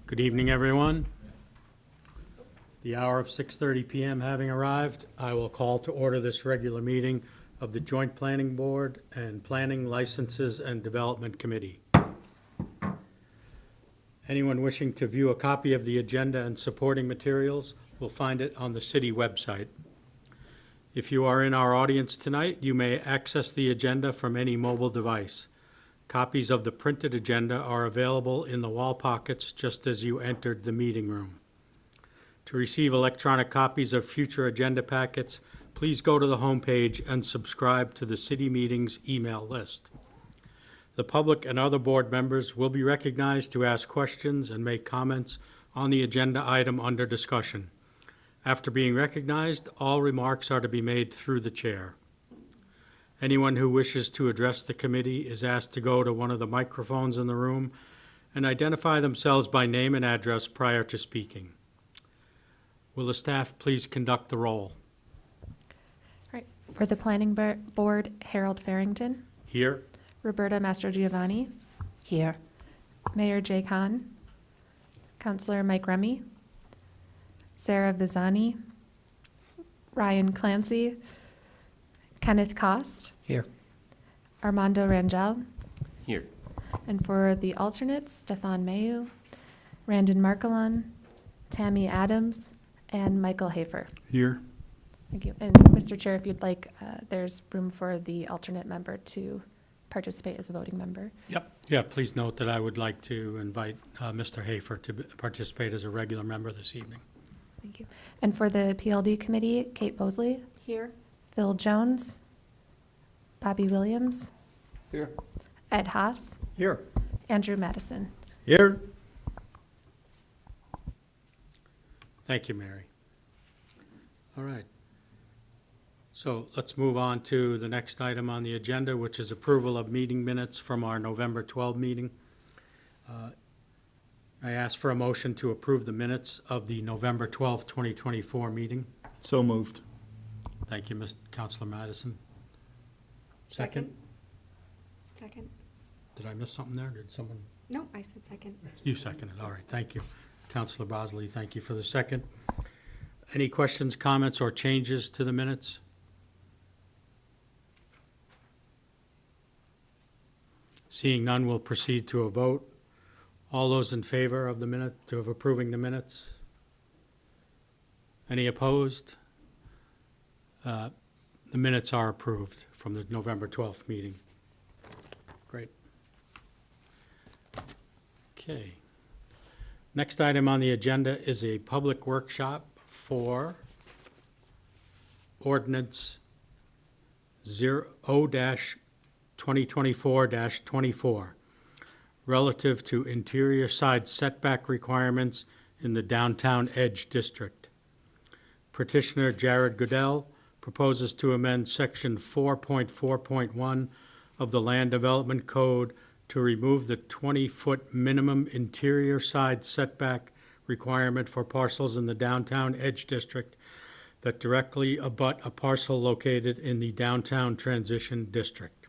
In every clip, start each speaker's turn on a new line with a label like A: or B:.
A: Good evening, everyone. The hour of 6:30 PM having arrived, I will call to order this regular meeting of the Joint Planning Board and Planning Licenses and Development Committee. Anyone wishing to view a copy of the agenda and supporting materials will find it on the city website. If you are in our audience tonight, you may access the agenda from any mobile device. Copies of the printed agenda are available in the wall pockets just as you entered the meeting room. To receive electronic copies of future agenda packets, please go to the homepage and subscribe to the city meetings email list. The public and other board members will be recognized to ask questions and make comments on the agenda item under discussion. After being recognized, all remarks are to be made through the chair. Anyone who wishes to address the committee is asked to go to one of the microphones in the room and identify themselves by name and address prior to speaking. Will the staff please conduct the roll?
B: Right. For the Planning Board, Harold Farrington.
A: Here.
B: Roberta Mastrogiovanni.
C: Here.
B: Mayor Jay Kahn. Councilor Mike Remy. Sarah Vizani. Ryan Clancy. Kenneth Cost.
C: Here.
B: Armando Rangel.
D: Here.
B: And for the alternates, Stefan Mayu, Randon Markelon, Tammy Adams, and Michael Hafer.
A: Here.
B: Thank you. And Mr. Chair, if you'd like, there's room for the alternate member to participate as a voting member.
A: Yep. Yeah, please note that I would like to invite Mr. Hafer to participate as a regular member this evening.
B: Thank you. And for the PLD committee, Kate Bosley.
C: Here.
B: Phil Jones. Bobby Williams.
D: Here.
B: Ed Haas.
D: Here.
B: Andrew Madison.
A: Here. Thank you, Mary. All right. So let's move on to the next item on the agenda, which is approval of meeting minutes from our November 12 meeting. I ask for a motion to approve the minutes of the November 12, 2024 meeting.
D: So moved.
A: Thank you, Ms. Councilor Madison. Second?
C: Second.
A: Did I miss something there? Did someone?
C: No, I said second.
A: You seconded. All right, thank you. Councilor Bosley, thank you for the second. Any questions, comments, or changes to the minutes? Seeing none, we'll proceed to a vote. All those in favor of the minute, of approving the minutes? Any opposed? The minutes are approved from the November 12th meeting. Great. Okay. Next item on the agenda is a public workshop for ordinance 0-2024-24 relative to interior side setback requirements in the downtown edge district. Petitioner Jared Goodell proposes to amend section 4.4.1 of the Land Development Code to remove the 20-foot minimum interior side setback requirement for parcels in the downtown edge district that directly abut a parcel located in the downtown transition district.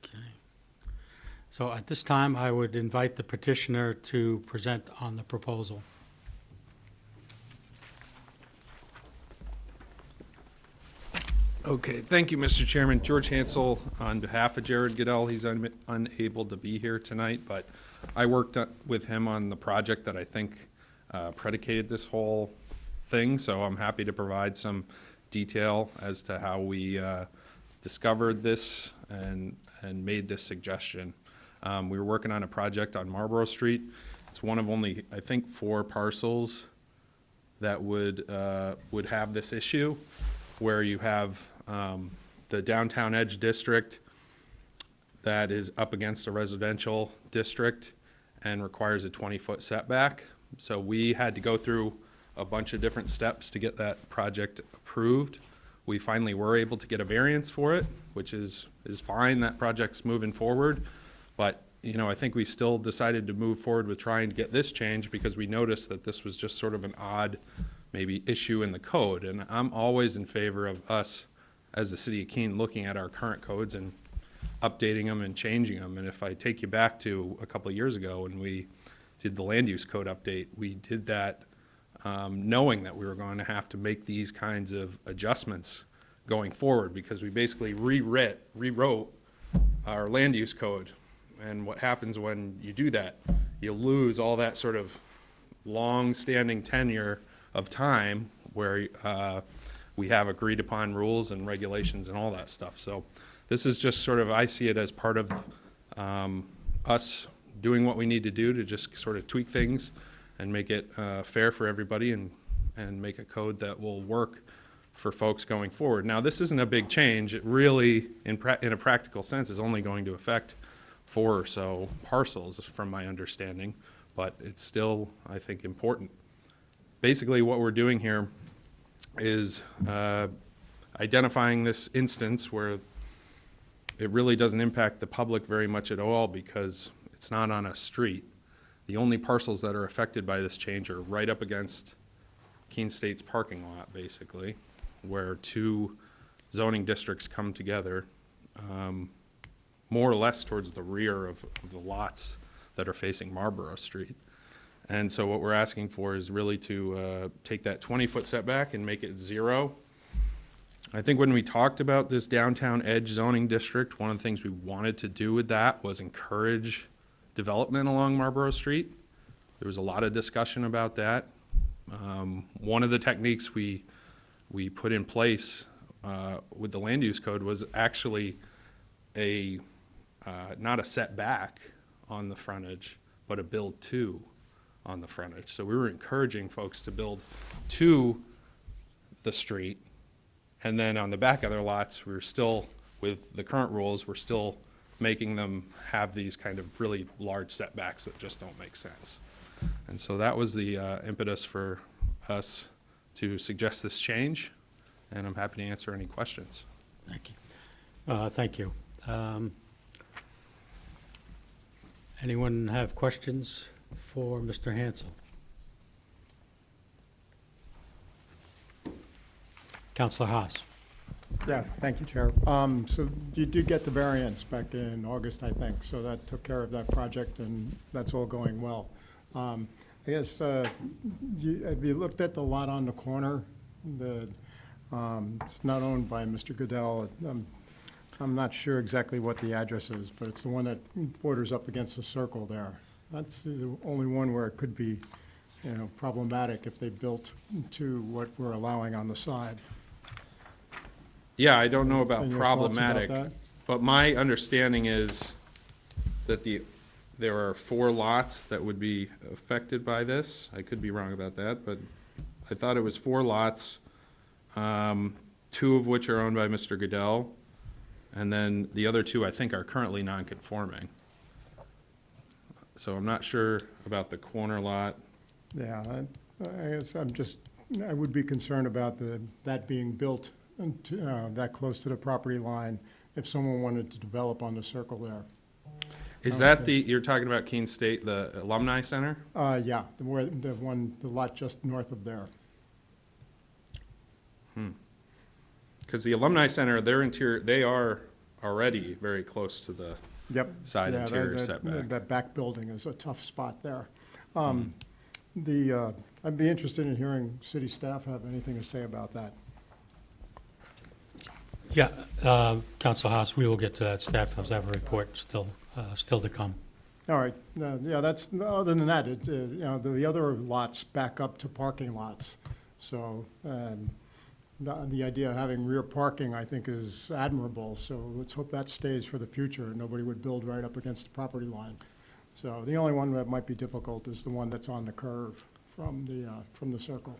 A: Okay. So at this time, I would invite the petitioner to present on the proposal.
E: Okay, thank you, Mr. Chairman. George Hansel, on behalf of Jared Goodell, he's unable to be here tonight, but I worked with him on the project that I think predicated this whole thing, so I'm happy to provide some detail as to how we discovered this and made this suggestion. We were working on a project on Marlborough Street. It's one of only, I think, 4 parcels that would have this issue, where you have the downtown edge district that is up against a residential district and requires a 20-foot setback. So we had to go through a bunch of different steps to get that project approved. We finally were able to get a variance for it, which is fine. That project's moving forward. But I think we still decided to move forward with trying to get this changed because we noticed that this was just sort of an odd maybe issue in the code. And I'm always in favor of us as the city of Keene looking at our current codes and updating them and changing them. And if I take you back to a couple of years ago when we did the land use code update, we did that knowing that we were going to have to make these kinds of adjustments going forward, because we basically rewrote our land use code. And what happens when you do that, you lose all that sort of long-standing tenure of time where we have agreed upon rules and regulations and all that stuff. So this is just sort of, I see it as part of us doing what we need to do to just sort of tweak things and make it fair for everybody, and make a code that will work for folks going forward. Now, this isn't a big change. It really, in a practical sense, is only going to affect 4 or so parcels, from my understanding, but it's still, I think, important. Basically, what we're doing here is identifying this instance where it really doesn't impact the public very much at all, because it's not on a street. The only parcels that are affected by this change are right up against Keene State's parking lot, basically, where 2 zoning districts come together, more or less towards the rear of the lots that are facing Marlborough Street. And so what we're asking for is really to take that 20-foot setback and make it 0. I think when we talked about this downtown edge zoning district, one of the things we wanted to do with that was encourage development along Marlborough Street. There was a lot of discussion about that. One of the techniques we put in place with the land use code was actually not a setback on the frontage, but a build to on the frontage. So we were encouraging folks to build to the street, and then on the back of their lots, we were still, with the current rules, we're still making them have these kind of really large setbacks that just don't make sense. And so that was the impetus for us to suggest this change, and I'm happy to answer any questions.
A: Thank you. Thank you. Anyone have questions for Mr. Hansel? Councilor Haas.
F: Yeah, thank you, Chair. So you did get the variance back in August, I think, so that took care of that project, and that's all going well. I guess, have you looked at the lot on the corner? It's not owned by Mr. Goodell. I'm not sure exactly what the address is, but it's the one that borders up against the circle there. That's the only one where it could be, problematic if they built to what we're allowing on the side.
E: Yeah, I don't know about
F: Any thoughts about
E: problematic,
F: that?
E: but my understanding is that there are 4 lots that would be affected by this. I could be wrong about that, but I thought it was 4 lots, 2 of which are owned by Mr. Goodell, and then the other 2, I think, are currently non-conforming. So I'm not sure about the corner lot.
F: Yeah, I guess I would be concerned about that being built that close to the property line if someone wanted to develop on the circle there.
E: Is that you're talking about Keene State, the Alumni Center?
F: Yeah, the lot just north of there.
E: Because the Alumni Center, their interior, they are already very close to the
F: Yep.
E: side
F: Yeah,
E: interior setback.
F: That back building is a tough spot there. I'd be interested in hearing city staff have anything to say about that.
A: Yeah, Councilor Haas, we will get to that. Staff has have a report still to come.
F: All right, yeah, that's, other than that, the other lots back up to parking lots. So the idea of having rear parking, I think, is admirable. So let's hope that stays for the future. Nobody would build right up against the property line. So the only one that might be difficult is the one that's on the curve from the circle.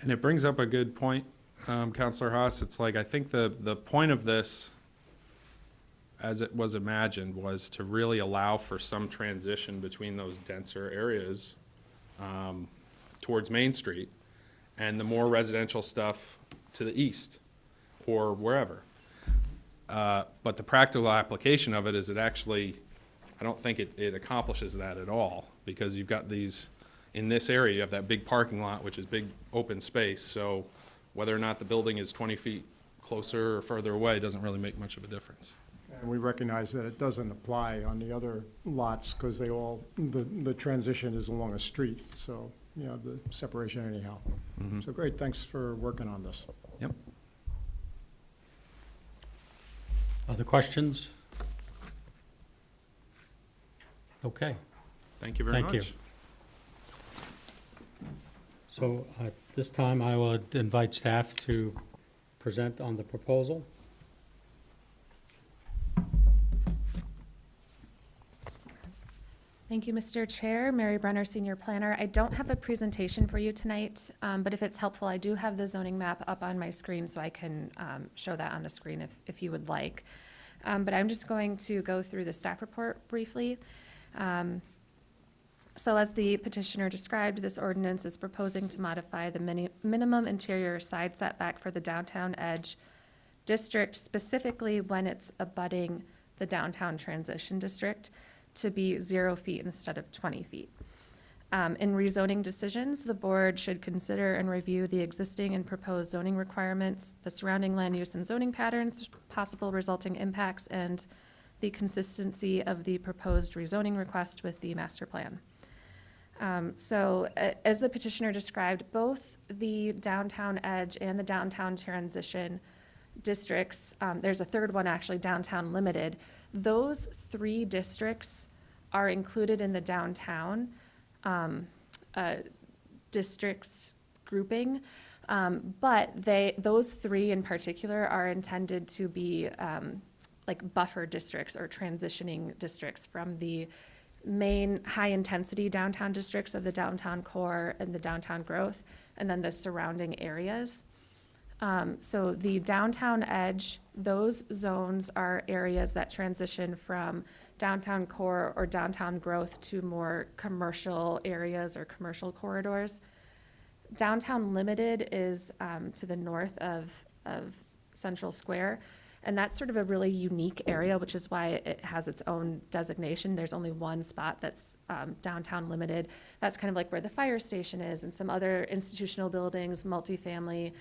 E: And it brings up a good point, Councilor Haas. It's like, I think the point of this, as it was imagined, was to really allow for some transition between those denser areas towards Main Street and the more residential stuff to the east or wherever. But the practical application of it is I don't think it accomplishes that at all, because you've got in this area, you have that big parking lot, which is big open space. So whether or not the building is 20 feet closer or further away doesn't really make much of a difference.
F: And we recognize that it doesn't apply on the other lots because they all, the transition is along a street, so, you know, the separation anyhow. So great, thanks for working on this.
E: Yep.
A: Other questions? Okay,
E: Thank you very
A: Thank you.
E: much.
A: so at this time, I will invite staff to present on the proposal.
B: Thank you, Mr. Chair. Mary Brenner, Senior Planner. I don't have a presentation for you tonight, but if it's helpful, I do have the zoning map up on my screen, so I can show that on the screen if you would like. But I'm just going to go through the staff report briefly. So as the petitioner described, this ordinance is proposing to modify the minimum interior side setback for the downtown edge district, specifically when it's abutting the downtown transition district, to be 0 feet instead of 20 feet. In rezoning decisions, the board should consider and review the existing and proposed zoning requirements, the surrounding land use and zoning patterns, possible resulting impacts, and the consistency of the proposed rezoning request with the master plan. As the petitioner described, both the downtown edge and the downtown transition districts, there's a third one actually, downtown limited, those 3 districts are included in the downtown districts grouping, but those 3 in particular are intended to be like buffer districts or transitioning districts from the main high-intensity downtown districts of the downtown core and the downtown growth, and then the surrounding areas. So the downtown edge, those zones are areas that transition from downtown core or downtown growth to more commercial areas or commercial corridors. Downtown limited is to the north of Central Square, and that's sort of a really unique area, which is why it has its own designation. There's only one spot that's downtown limited. That's kind of like where the fire station is and some other institutional buildings, multifamily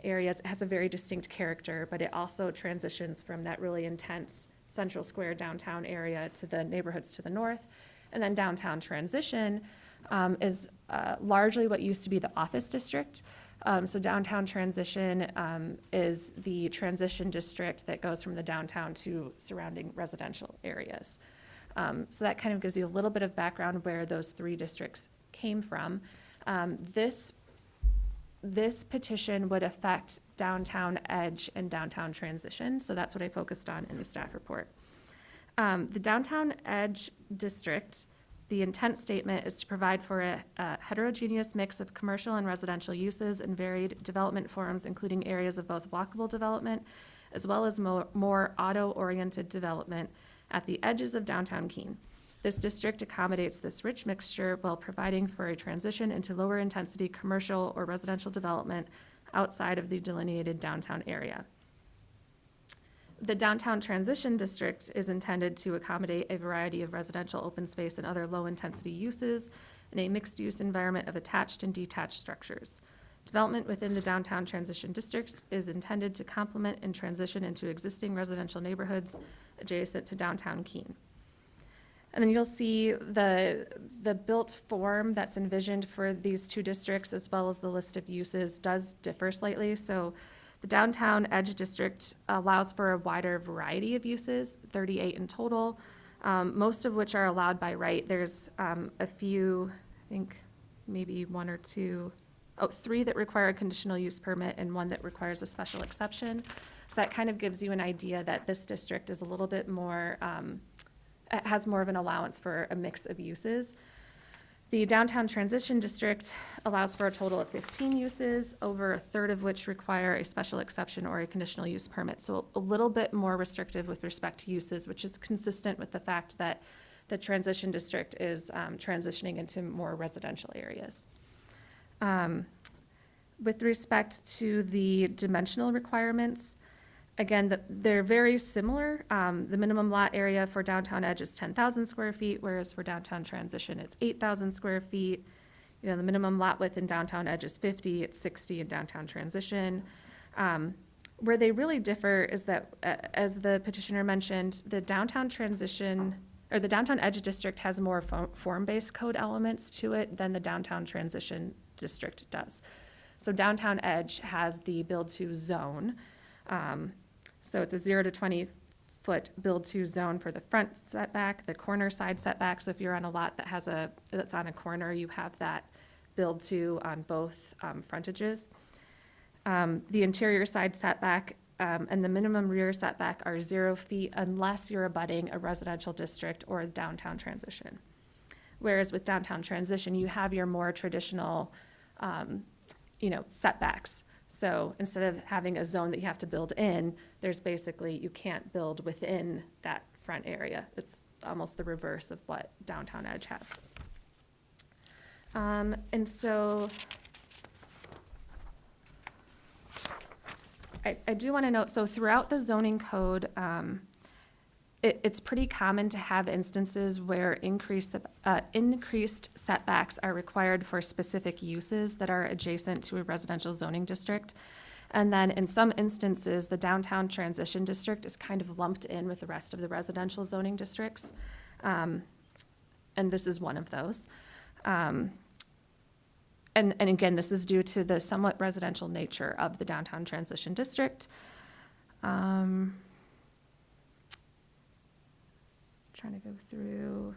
B: areas. It has a very distinct character, but it also transitions from that really intense Central Square downtown area to the neighborhoods to the north. And then downtown transition is largely what used to be the office district. So downtown transition is the transition district that goes from the downtown to surrounding residential areas. So that kind of gives you a little bit of background where those 3 districts came from. This petition would affect downtown edge and downtown transition, so that's what I focused on in the staff report. The downtown edge district, the intent statement is to provide for a heterogeneous mix of commercial and residential uses and varied development forms, including areas of both walkable development as well as more auto-oriented development at the edges of downtown Keene. This district accommodates this rich mixture while providing for a transition into lower intensity commercial or residential development outside of the delineated downtown area. The downtown transition district is intended to accommodate a variety of residential open space and other low-intensity uses in a mixed-use environment of attached and detached structures. Development within the downtown transition district is intended to complement and transition into existing residential neighborhoods adjacent to downtown Keene. And then you'll see the built form that's envisioned for these 2 districts, as well as the list of uses, does differ slightly. So the downtown edge district allows for a wider variety of uses, 38 in total, most of which are allowed by right. There's a few, I think maybe 1 or 2, 3 that require a conditional use permit and 1 that requires a special exception. So that kind of gives you an idea that this district is a little bit more, it has more of an allowance for a mix of uses. The downtown transition district allows for a total of 15 uses, over a third of which require a special exception or a conditional use permit. So a little bit more restrictive with respect to uses, which is consistent with the fact that the transition district is transitioning into more residential areas. With respect to the dimensional requirements, again, they're very similar. The minimum lot area for downtown edge is 10,000 square feet, whereas for downtown transition, it's 8,000 square feet. You know, the minimum lot width in downtown edge is 50, it's 60 in downtown transition. Where they really differ is that, as the petitioner mentioned, the downtown transition, or the downtown edge district has more form-based code elements to it than the downtown transition district does. So downtown edge has the build-to zone. So it's a 0 to 20-foot build-to zone for the front setback, the corner side setback. So if you're on a lot that's on a corner, you have that build-to on both frontages. The interior side setback and the minimum rear setback are 0 feet unless you're abutting a residential district or a downtown transition. Whereas with downtown transition, you have your more traditional, setbacks. So instead of having a zone that you have to build in, there's basically, you can't build within that front area. It's almost the reverse of what downtown edge has. And so I do want to note, so throughout the zoning code, it's pretty common to have instances where increased setbacks are required for specific uses that are adjacent to a residential zoning district. And then in some instances, the downtown transition district is kind of lumped in with the rest of the residential zoning districts. And this is one of those. And again, this is due to the somewhat residential nature of the downtown transition district. Trying to go through.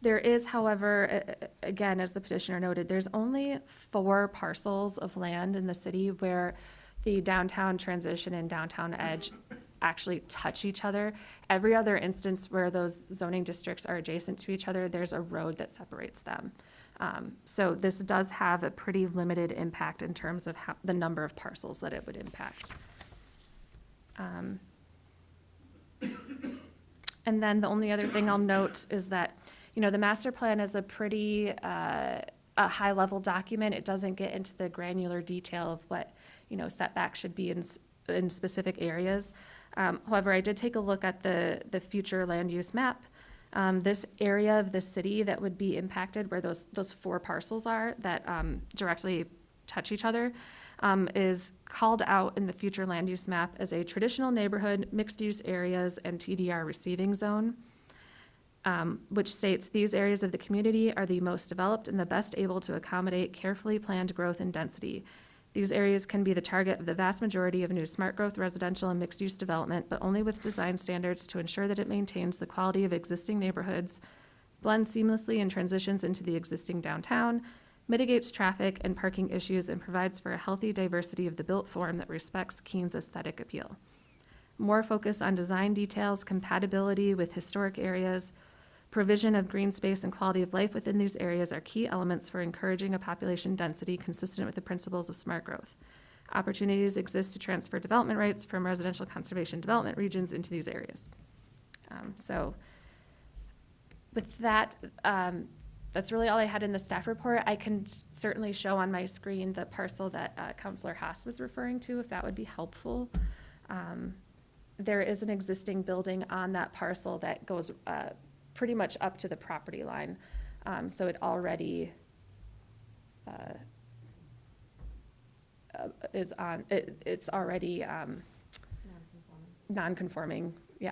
B: There is, however, again, as the petitioner noted, there's only 4 parcels of land in the city where the downtown transition and downtown edge actually touch each other. Every other instance where those zoning districts are adjacent to each other, there's a road that separates them. So this does have a pretty limited impact in terms of the number of parcels that it would impact. And then the only other thing I'll note is that, the master plan is a pretty a high-level document. It doesn't get into the granular detail of what, setbacks should be in specific areas. However, I did take a look at the future land use map. This area of the city that would be impacted, where those 4 parcels are that directly touch each other, is called out in the future land use map as a traditional neighborhood, mixed-use areas, and TDR receiving zone, which states these areas of the community are the most developed and the best able to accommodate carefully planned growth and density. These areas can be the target of the vast majority of new smart growth residential and mixed-use development, but only with design standards to ensure that it maintains the quality of existing neighborhoods, blends seamlessly and transitions into the existing downtown, mitigates traffic and parking issues, and provides for a healthy diversity of the built form that respects Keene's aesthetic appeal. More focus on design details, compatibility with historic areas, provision of green space and quality of life within these areas are key elements for encouraging a population density consistent with the principles of smart growth. Opportunities exist to transfer development rights from residential conservation development regions into these areas. So with that, that's really all I had in the staff report. I can certainly show on my screen the parcel that Councilor Haas was referring to, if that would be helpful. There is an existing building on that parcel that goes pretty much up to the property line. So it already is on, it's already non-conforming, yeah.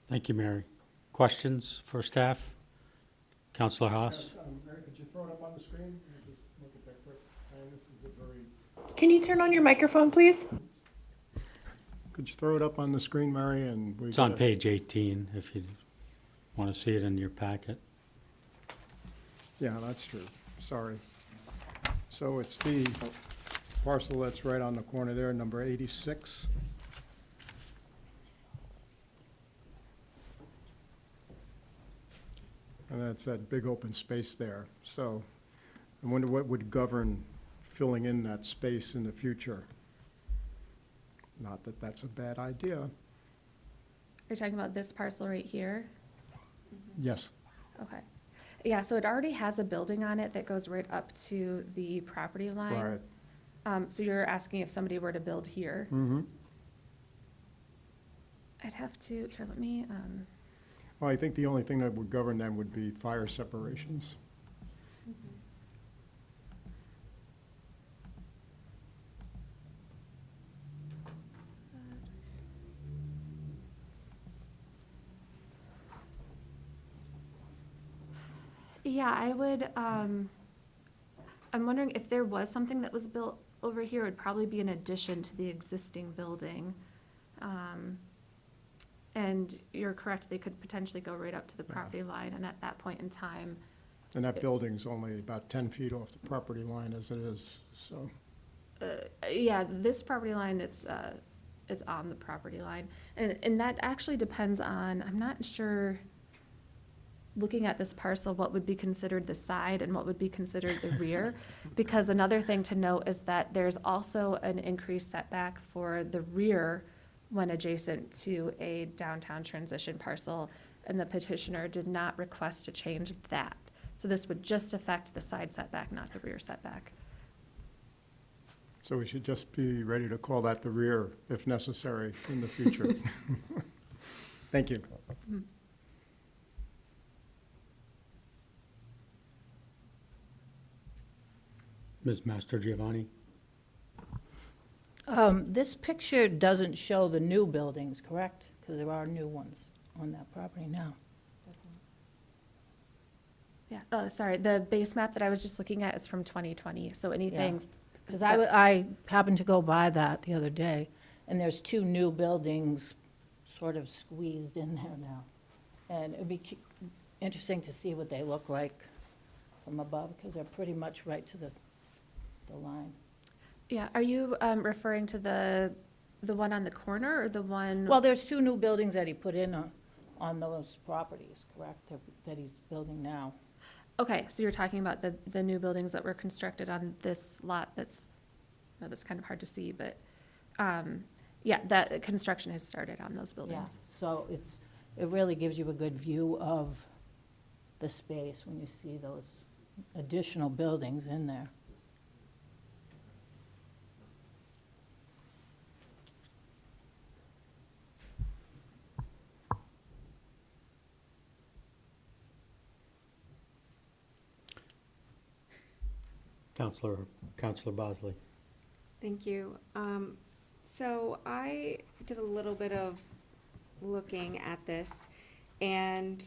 A: Thank you, Mary. Questions for staff? Counselor Haas?
F: Mary, could you throw it up on the screen? Let me just look at that quick. This is a very.
C: Can you turn on your microphone, please?
F: Could you throw it up on the screen, Mary, and we.
A: It's on page 18, if you want to see it in your packet.
F: Yeah, that's true. Sorry. So it's the parcel that's right on the corner there, number 86. And that's that big open space there. So I wonder what would govern filling in that space in the future. Not that that's a bad idea.
B: You're talking about this parcel right here?
F: Yes.
B: Okay. Yeah, so it already has a building on it that goes right up to the property line.
F: Right.
B: So you're asking if somebody were to build here?
F: Mm-hmm.
B: I'd have to, here, let me,
F: Well, I think the only thing that would govern them would be fire separations.
B: Yeah, I would, I'm wondering if there was something that was built over here, it'd probably be an addition to the existing building. And you're correct, they could potentially go right up to the property line, and at that point in time,
F: And that building's only about 10 feet off the property line as it is, so.
B: yeah, this property line, it's on the property line. And that actually depends on, I'm not sure, looking at this parcel, what would be considered the side and what would be considered the rear. Because another thing to note is that there's also an increased setback for the rear when adjacent to a downtown transition parcel, and the petitioner did not request to change that. So this would just affect the side setback, not the rear setback.
F: So we should just be ready to call that the rear if necessary in the future. Thank you.
A: Ms. Master Giovanni?
G: This picture doesn't show the new buildings, correct? Because there are new ones on that property now.
B: Yeah, oh, sorry, the base map that I was just looking at is from 2020, so anything.
G: Because I happened to go by that the other day, and there's two new buildings sort of squeezed in there now. And it'd be interesting to see what they look like from above, because they're pretty much right to the line.
B: Yeah, are you referring to the one on the corner or the one?
G: Well, there's two new buildings that he put in on those properties, correct, that he's building now.
B: Okay, so you're talking about the new buildings that were constructed on this lot that's kind of hard to see, but, yeah, that construction has started on those
G: Yeah,
B: buildings.
G: so it really gives you a good view of the space when you see those additional buildings in there.
A: Counselor Bosley?
H: Thank you. So I did a little bit of looking at this, and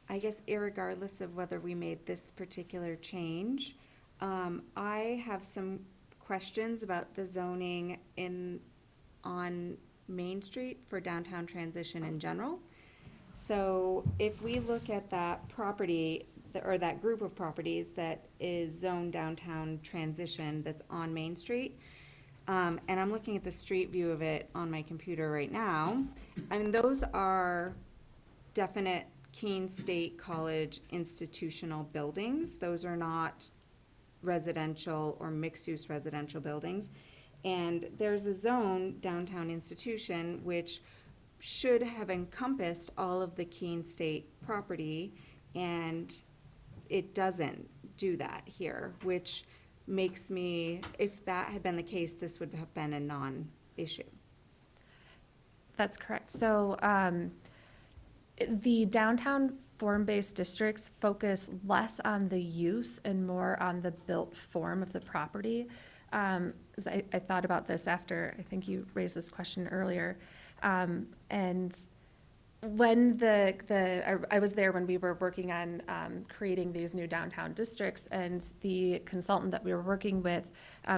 H: I guess irregardless of whether we made this particular change, I have some questions about the zoning on Main Street for downtown transition in general. So if we look at that property, or that group of properties that is zoned downtown transition that's on Main Street, and I'm looking at the street view of it on my computer right now, I mean, those are definite Keene State College institutional buildings. Those are not residential or mixed-use residential buildings. And there's a zone, downtown institution, which should have encompassed all of the Keene State property, and it doesn't do that here, which makes me, if that had been the case, this would have been a non-issue.
B: That's correct. So, the downtown form-based districts focus less on the use and more on the built form of the property. As I thought about this after, I think you raised this question earlier. And when I was there when we were working on creating these new downtown districts, and the consultant that we were working with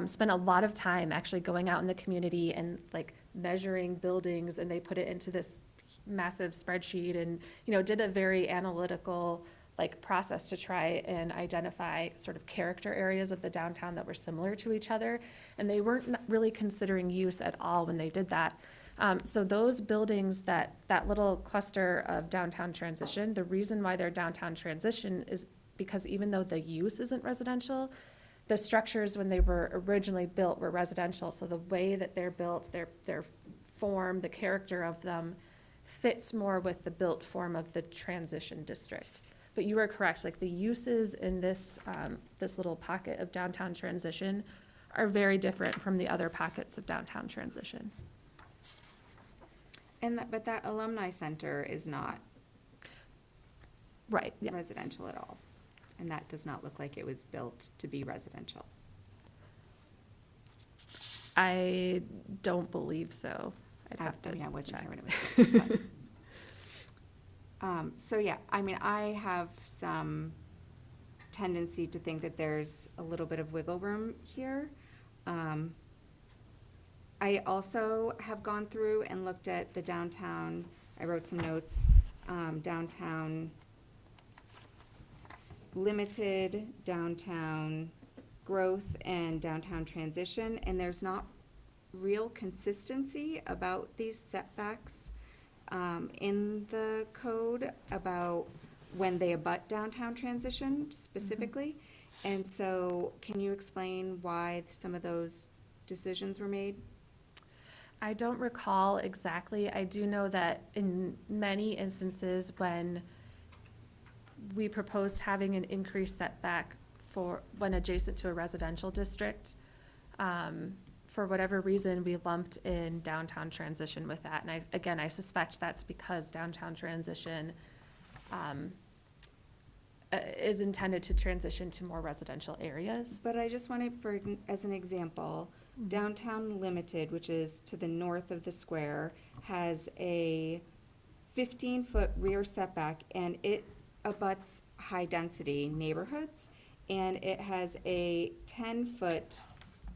B: spent a lot of time actually going out in the community and like measuring buildings, and they put it into this massive spreadsheet and, did a very analytical like process to try and identify sort of character areas of the downtown that were similar to each other. And they weren't really considering use at all when they did that. So those buildings, that little cluster of downtown transition, the reason why they're downtown transition is because even though the use isn't residential, the structures when they were originally built were residential. So the way that they're built, their form, the character of them fits more with the built form of the transition district. But you are correct, like the uses in this little pocket of downtown transition are very different from the other pockets of downtown transition.
H: But that alumni center is not
B: Right, yeah.
H: residential at all. And that does not look like it was built to be residential.
B: I don't believe so. I'd have to
H: I wasn't
B: check.
H: here when it was built, So yeah, I mean, I have some tendency to think that there's a little bit of wiggle room here. I also have gone through and looked at the downtown, I wrote some notes, downtown limited, downtown growth, and downtown transition, and there's not real consistency about these setbacks in the code about when they abut downtown transition specifically. And so can you explain why some of those decisions were made?
B: I don't recall exactly. I do know that in many instances, when we proposed having an increased setback for when adjacent to a residential district, for whatever reason, we lumped in downtown transition with that. And I suspect that's because downtown transition is intended to transition to more residential areas.
H: But I just wanted for, as an example, downtown limited, which is to the north of the square, has a 15-foot rear setback, and it abuts high-density neighborhoods, and it has a 10-foot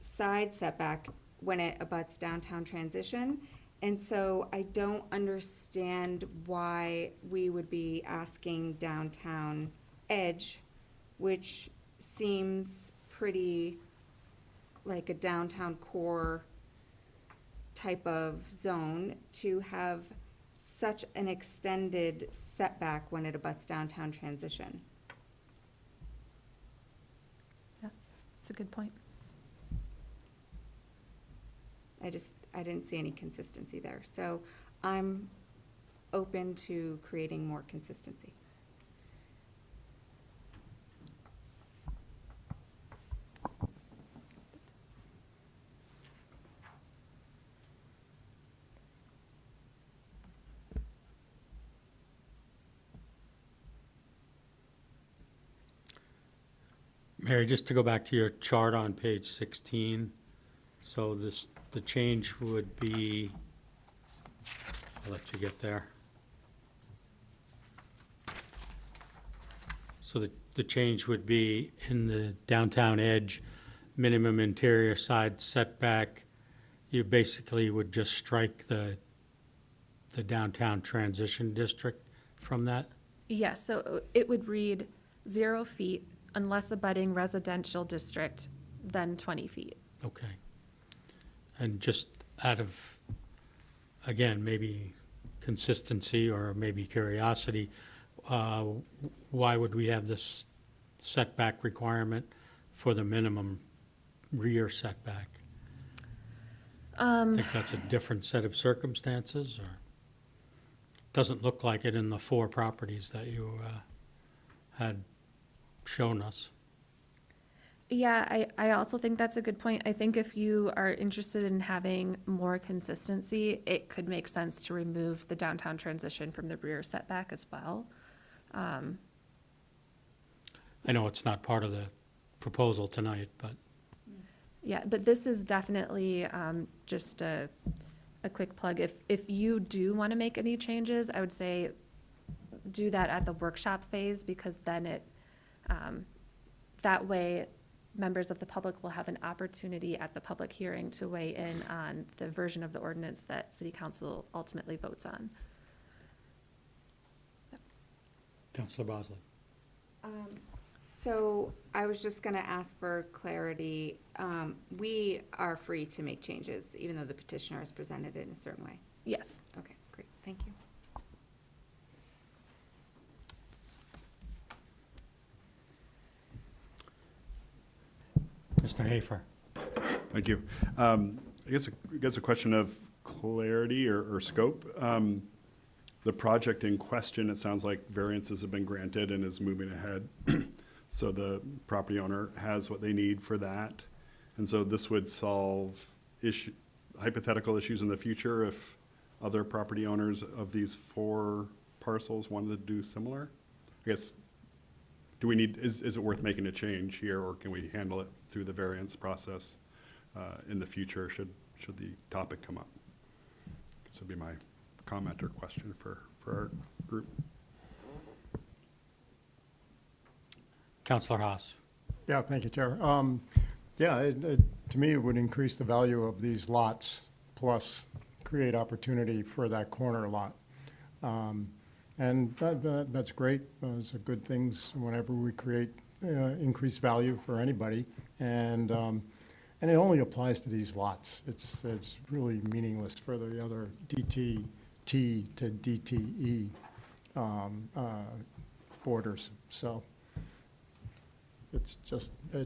H: side setback when it abuts downtown transition. And so I don't understand why we would be asking downtown edge, which seems pretty like a downtown core type of zone, to have such an extended setback when it abuts downtown transition.
B: Yeah, that's a good point.
H: I didn't see any consistency there. So I'm open to creating more consistency.
A: Mary, just to go back to your chart on page 16, so the change would be, I'll let you get there. So the change would be in the downtown edge, minimum interior side setback, you basically would just strike the downtown transition district from that?
B: Yes, so it would read 0 feet unless abutting residential district, then 20 feet.
A: Okay. And just out of, again, maybe consistency or maybe curiosity, why would we have this setback requirement for the minimum rear setback? I think that's a different set of circumstances, or? Doesn't look like it in the 4 properties that you had shown us.
B: Yeah, I also think that's a good point. I think if you are interested in having more consistency, it could make sense to remove the downtown transition from the rear setback as well.
A: I know it's not part of the proposal tonight, but
B: Yeah, but this is definitely just a quick plug. If you do want to make any changes, I would say do that at the workshop phase, because then that way members of the public will have an opportunity at the public hearing to weigh in on the version of the ordinance that City Council ultimately votes on.
A: Councilor Bosley.
H: So I was just gonna ask for clarity. We are free to make changes, even though the petitioner has presented it in a certain way.
B: Yes.
H: Okay, great, thank you.
A: Mr. Hafer.
I: Thank you. I guess a question of clarity or scope. The project in question, it sounds like variances have been granted and is moving ahead. So the property owner has what they need for that. And so this would solve hypothetical issues in the future if other property owners of these 4 parcels wanted to do similar? I guess, is it worth making a change here, or can we handle it through the variance process in the future should the topic come up? This would be my comment or question for our group.
A: Counselor Haas.
F: Yeah, thank you, Chair. Yeah, to me, it would increase the value of these lots, plus create opportunity for that corner lot. And that's great. Those are good things whenever we create increased value for anybody. And it only applies to these lots. It's really meaningless for the other DT to DTE borders. So it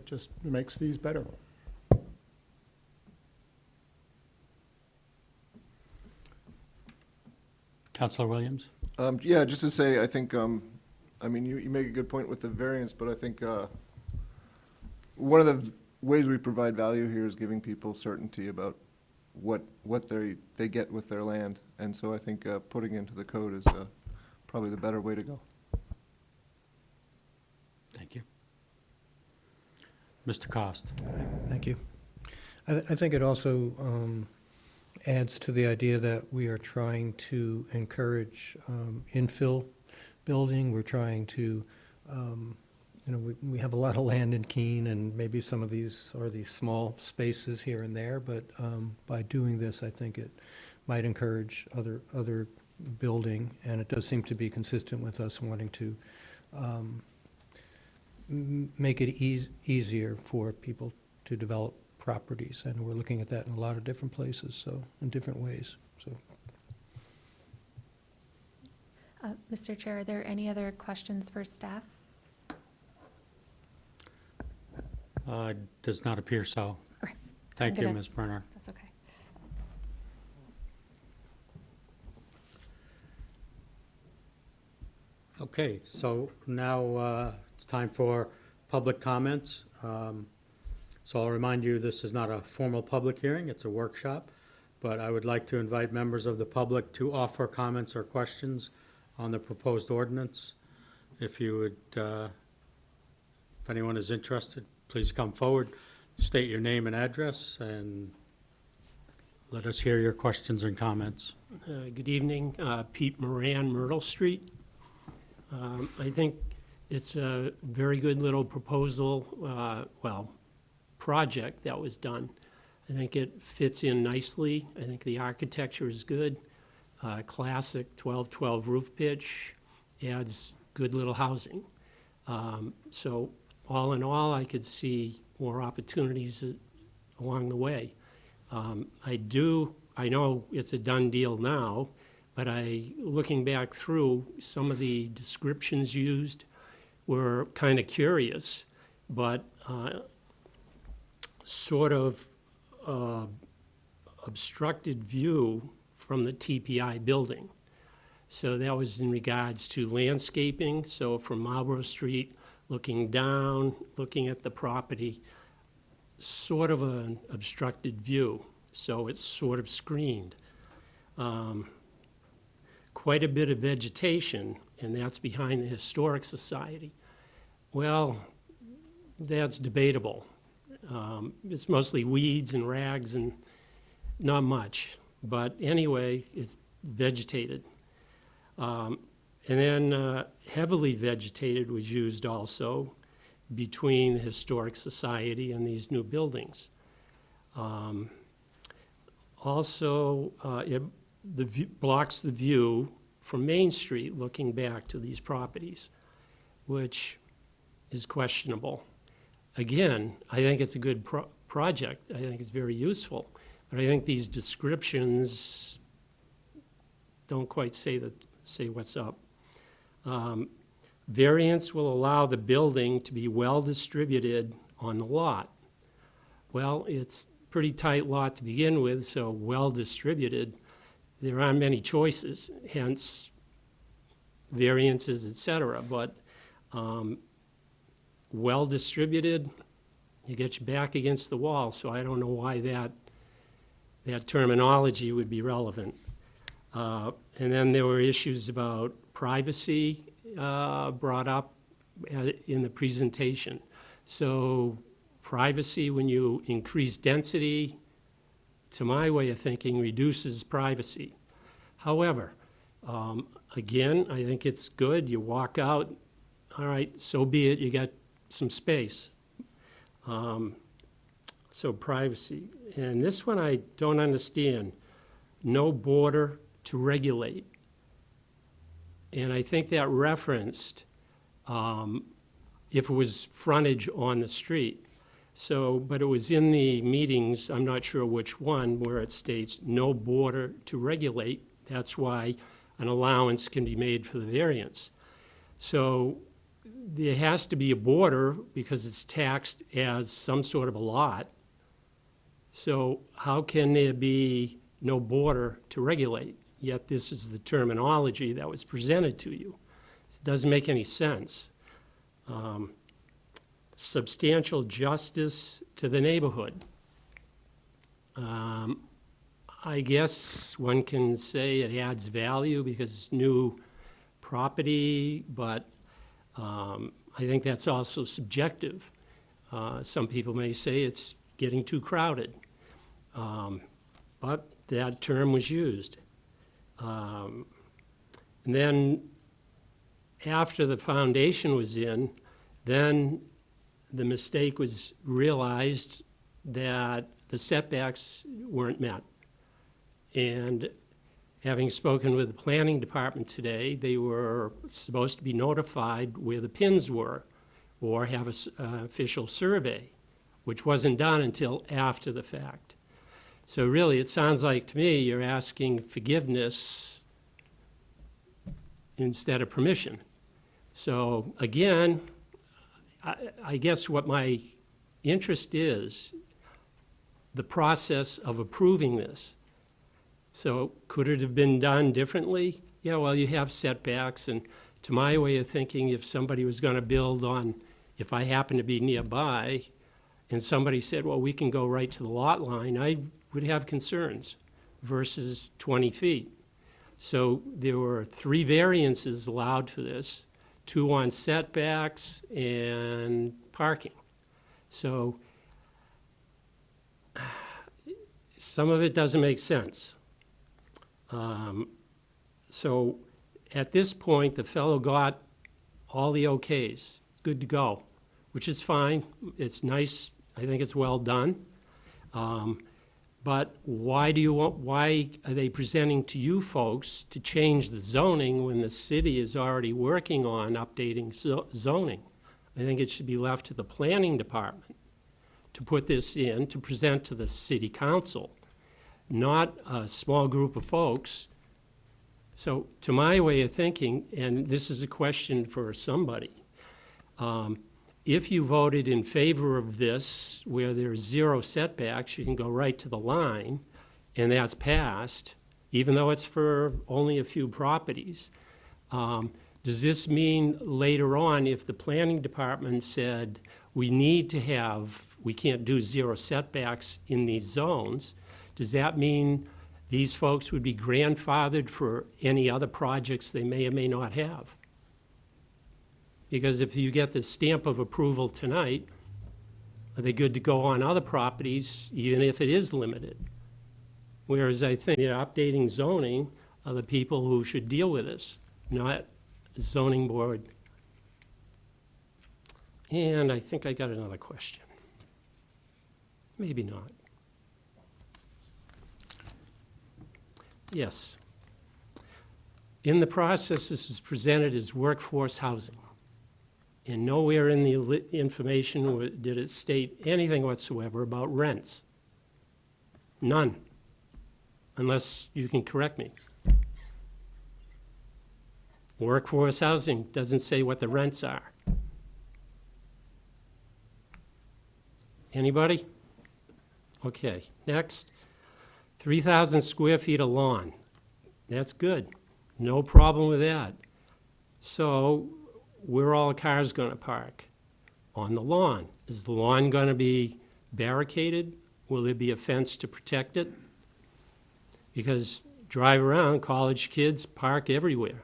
F: just makes these better.
A: Counselor Williams?
J: Yeah, just to say, I think, I mean, you make a good point with the variance, but I think one of the ways we provide value here is giving people certainty about what they get with their land. And so I think putting into the code is probably the better way to go.
A: Thank you. Mr. Cost?
K: Thank you. I think it also adds to the idea that we are trying to encourage infill building. We're trying to, we have a lot of land in Keene, and maybe some of these are these small spaces here and there, but by doing this, I think it might encourage other building, and it does seem to be consistent with us wanting to make it easier for people to develop properties, and we're looking at that in a lot of different places, so in different ways. So,
B: Mr. Chair, are there any other questions for staff?
A: Does not appear so.
B: Okay.
A: Thank you,
B: gonna-
A: Ms. Brenner.
B: That's okay.
A: Okay, so now it's time for public comments. So I'll remind you, this is not a formal public hearing, it's a workshop, but I would like to invite members of the public to offer comments or questions on the proposed ordinance. If you would, if anyone is interested, please come forward, state your name and address, and let us hear your questions and comments.
L: Good evening, Pete Moran, Myrtle Street. I think it's a very good little proposal, project that was done. I think it fits in nicely. I think the architecture is good. Classic 12-12 roof pitch, adds good little housing. So all in all, I could see more opportunities along the way. I know it's a done deal now, but looking back through, some of the descriptions used were kind of curious, but sort of obstructed view from the TPI building. So that was in regards to landscaping. So from Marlborough Street, looking down, looking at the property, sort of an obstructed view. So it's sort of screened. Quite a bit of vegetation, and that's behind the Historic Society. Well, that's debatable. It's mostly weeds and rags and not much. But anyway, it's vegetated. And then heavily vegetated was used also between the Historic Society and these new buildings. It blocks the view from Main Street looking back to these properties, which is questionable. Again, I think it's a good project. I think it's very useful. But I think these descriptions don't quite say what's up. Variance will allow the building to be well distributed on the lot. Well, it's a pretty tight lot to begin with, so well distributed. There aren't many choices, hence variances, et cetera. But well distributed, you get your back against the wall, so I don't know why that terminology would be relevant. And then there were issues about privacy brought up in the presentation. So privacy, when you increase density, to my way of thinking, reduces privacy. However, again, I think it's good. You walk out, all right, so be it. You got some space. So privacy. And this one I don't understand. No border to regulate. And I think that referenced if it was frontage on the street. So, but it was in the meetings, I'm not sure which one, where it states no border to regulate. That's why an allowance can be made for the variance. So there has to be a border because it's taxed as some sort of a lot. So how can there be no border to regulate? Yet this is the terminology that was presented to you. It doesn't make any sense. Substantial justice to the neighborhood. I guess one can say it adds value because it's new property, but I think that's also subjective. Some people may say it's getting too crowded, but that term was used. And then after the foundation was in, then the mistake was realized that the setbacks weren't met. And having spoken with the planning department today, they were supposed to be notified where the pins were or have an official survey, which wasn't done until after the fact. So really, it sounds like to me you're asking forgiveness instead of permission. So again, I guess what my interest is, the process of approving this. So could it have been done differently? Yeah, well, you have setbacks, and to my way of thinking, if somebody was going to build on, if I happen to be nearby, and somebody said, well, we can go right to the lot line, I would have concerns versus 20 feet. So there were 3 variances allowed for this, 2 on setbacks and parking. So some of it doesn't make sense. So at this point, the fellow got all the okays. It's good to go, which is fine. It's nice. I think it's well done. But why are they presenting to you folks to change the zoning when the city is already working on updating zoning? I think it should be left to the planning department to put this in, to present to the city council, not a small group of folks. So to my way of thinking, and this is a question for somebody, if you voted in favor of this, where there's 0 setbacks, you can go right to the line, and that's passed, even though it's for only a few properties. Does this mean later on, if the planning department said, we can't do 0 setbacks in these zones, does that mean these folks would be grandfathered for any other projects they may or may not have? Because if you get the stamp of approval tonight, are they good to go on other properties, even if it is limited? Whereas I think updating zoning are the people who should deal with this, not zoning board. And I think I got another question. Maybe not. Yes. In the process, this is presented as workforce housing. And nowhere in the information did it state anything whatsoever about rents. None, unless you can correct me. Workforce housing doesn't say what the rents are. Anybody? Okay, next. 3,000 square feet of lawn. That's good. No problem with that. So where are all cars going to park? On the lawn. Is the lawn going to be barricaded? Will there be a fence to protect it? Because drive around, college kids park everywhere.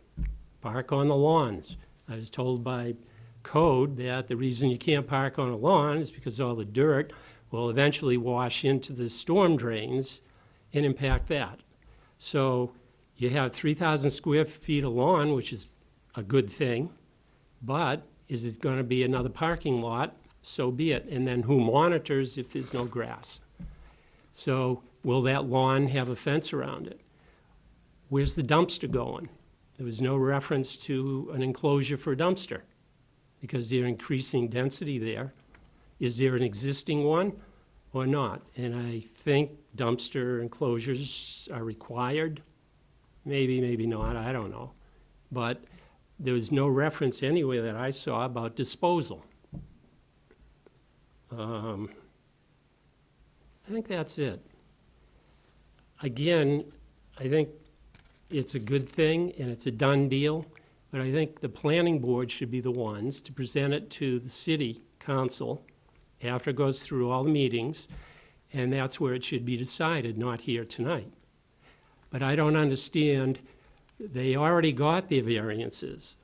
L: Park on the lawns. I was told by code that the reason you can't park on a lawn is because all the dirt will eventually wash into the storm drains and impact that. So you have 3,000 square feet of lawn, which is a good thing, but Is it gonna be another parking lot? So be it. And then who monitors if there's no grass? So will that lawn have a fence around it? Where's the dumpster going? There was no reference to an enclosure for a dumpster because they're increasing density there. Is there an existing one or not? And I think dumpster enclosures are required. Maybe, maybe not, I don't know. But there was no reference anywhere that I saw about disposal. I think that's it. Again, I think it's a good thing and it's a done deal, but I think the planning board should be the ones to present it to the city council after it goes through all the meetings, and that's where it should be decided, not here tonight. But I don't understand, they already got their variances.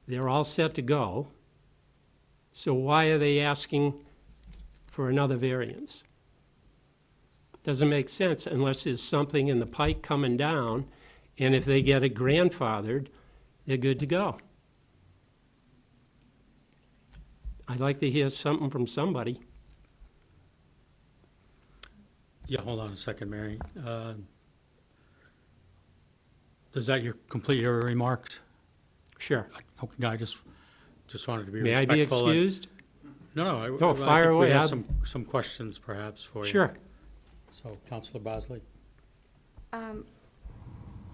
L: They're all set to go. So why are they asking for another variance? Doesn't make sense unless there's something in the pike coming down, and if they get it grandfathered, they're good to go. I'd like to hear something from somebody.
A: Yeah, hold on a second, Mary. Does that complete your remarks?
L: Sure.
A: Okay, I just wanted to be
L: May I
A: respectful.
L: be excused?
A: No, I
L: Oh, fire
A: think we
L: away.
A: have some questions perhaps for you.
L: Sure.
A: So, Counselor Bosley?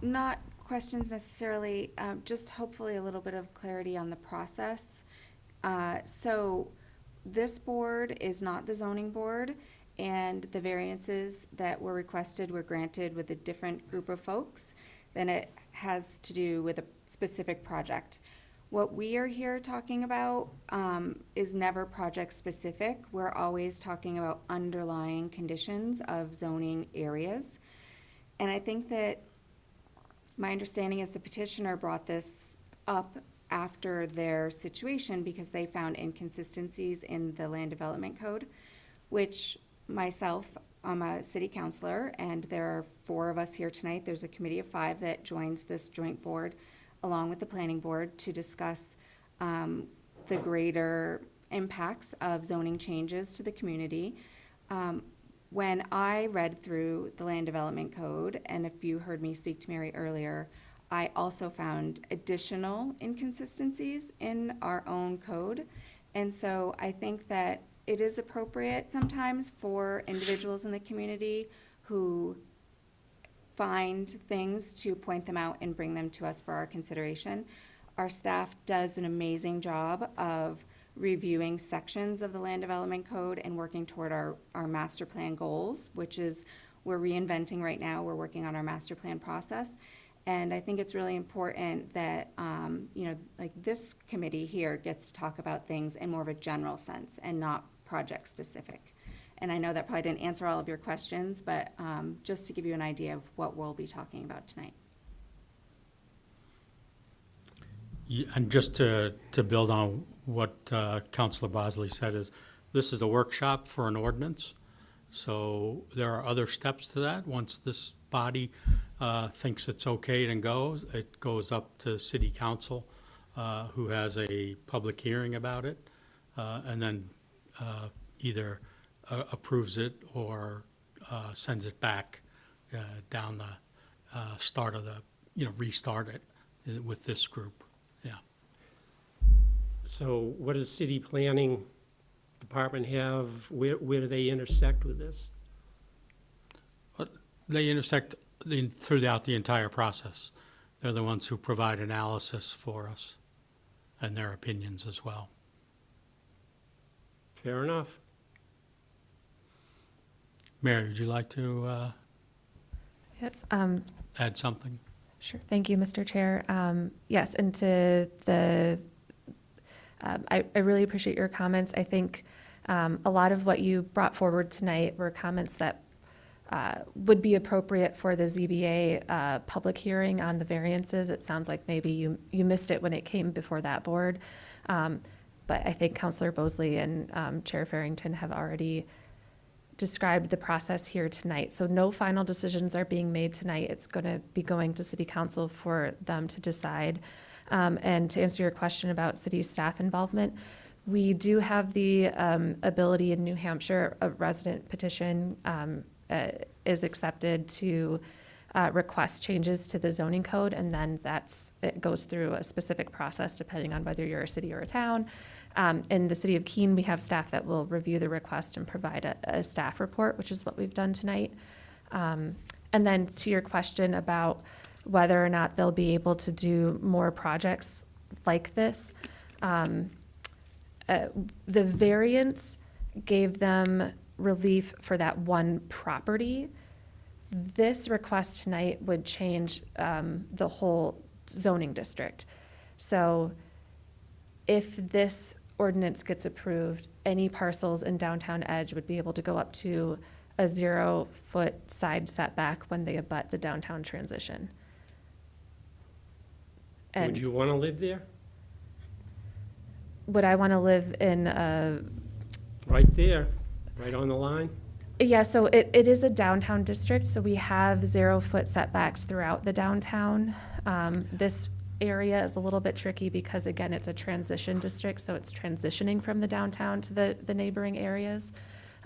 H: Not questions necessarily, just hopefully a little bit of clarity on the process. So this board is not the zoning board, and the variances that were requested were granted with a different group of folks than it has to do with a specific project. What we are here talking about is never project-specific. We're always talking about underlying conditions of zoning areas. And I think that my understanding is the petitioner brought this up after their situation because they found inconsistencies in the land development code, which myself, I'm a city councilor, and there are 4 of us here tonight. There's a committee of 5 that joins this joint board along with the planning board to discuss the greater impacts of zoning changes to the community. When I read through the land development code, and if you heard me speak to Mary earlier, I also found additional inconsistencies in our own code. And so I think that it is appropriate sometimes for individuals in the community who find things to point them out and bring them to us for our consideration. Our staff does an amazing job of reviewing sections of the land development code and working toward our master plan goals, which is we're reinventing right now. We're working on our master plan process. And I think it's really important that, like this committee here gets to talk about things in more of a general sense and not project specific. And I know that probably didn't answer all of your questions, but just to give you an idea of what we'll be talking about tonight.
A: And just to build on what Counselor Bosley said is, this is a workshop for an ordinance. So there are other steps to that. Once this body thinks it's okay and it goes up to City Council, who has a public hearing about it, and then either approves it or sends it back down the start of the, restart it with this group. Yeah.
L: So what does city planning department have? Where do they intersect with this?
A: They intersect throughout the entire process. They're the ones who provide analysis for us and their opinions as well.
L: Fair enough.
A: Mary, would you like to
B: Yes,
A: add something?
B: sure. Thank you, Mr. Chair. Yes, and to the, I really appreciate your comments. I think a lot of what you brought forward tonight were comments that would be appropriate for the ZBA public hearing on the variances. It sounds like maybe you missed it when it came before that board. But I think Councilor Bosley and Chair Farrington have already described the process here tonight. So no final decisions are being made tonight. It's going to be going to City Council for them to decide. And to answer your question about city staff involvement, we do have the ability in New Hampshire, a resident petition is accepted to request changes to the zoning code, and then it goes through a specific process depending on whether you're a city or a town. In the city of Keene, we have staff that will review the request and provide a staff report, which is what we've done tonight. And then to your question about whether or not they'll be able to do more projects like this, the variance gave them relief for that one property. This request tonight would change the whole zoning district. So if this ordinance gets approved, any parcels in Downtown Edge would be able to go up to a 0-foot side setback when they abut the downtown transition.
L: Would
B: And
L: you want to live there?
B: would I want to live in a,
L: Right there, right on the line?
B: yeah, so it is a downtown district, so we have 0-foot setbacks throughout the downtown. This area is a little bit tricky because, again, it's a transition district, so it's transitioning from the downtown to the neighboring areas.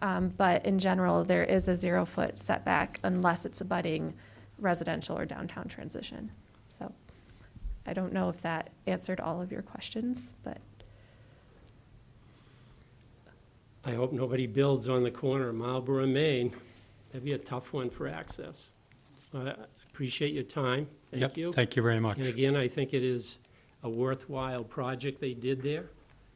B: But in general, there is a 0-foot setback unless it's abutting residential or downtown transition. So I don't know if that answered all of your questions, but
L: I hope nobody builds on the corner of Marlboro and Main. That'd be a tough one for access. I appreciate your time. Thank
A: Yep,
L: you.
A: thank you very much.
L: And again, I think it is a worthwhile project they did there.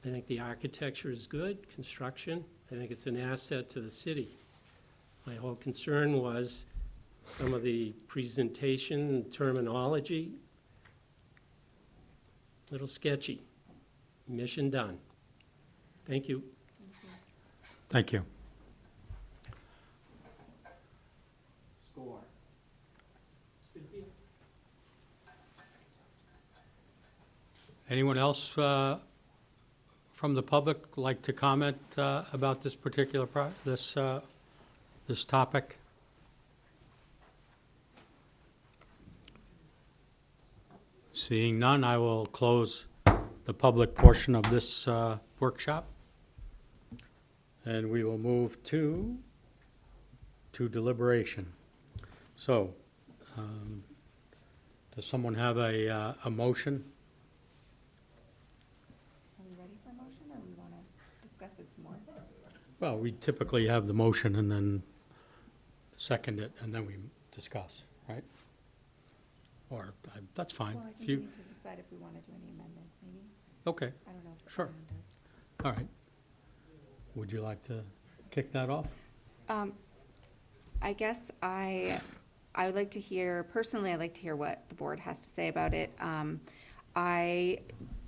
L: I think the architecture is good, construction. I think it's an asset to the city. My whole concern was some of the presentation and terminology, little sketchy. Mission done. Thank you.
A: Thank you.
L: Score.
A: Anyone else from the public like to comment about this particular this topic? Seeing none, I will close the public portion of this workshop. And we will move to deliberation. So, does someone have a motion?
H: Are we ready for a motion, or we want to discuss it some more?
A: Well, we typically have the motion and then second it, and then we discuss, right? Or, that's fine.
H: Well, I
A: If
H: think
A: you,
H: we need to decide if we want to do any amendments, maybe.
A: okay,
H: I don't know if
A: Sure.
H: anyone does.
A: all right. Would you like to kick that off?
H: I guess I would like to hear, personally, I'd like to hear what the board has to say about it. I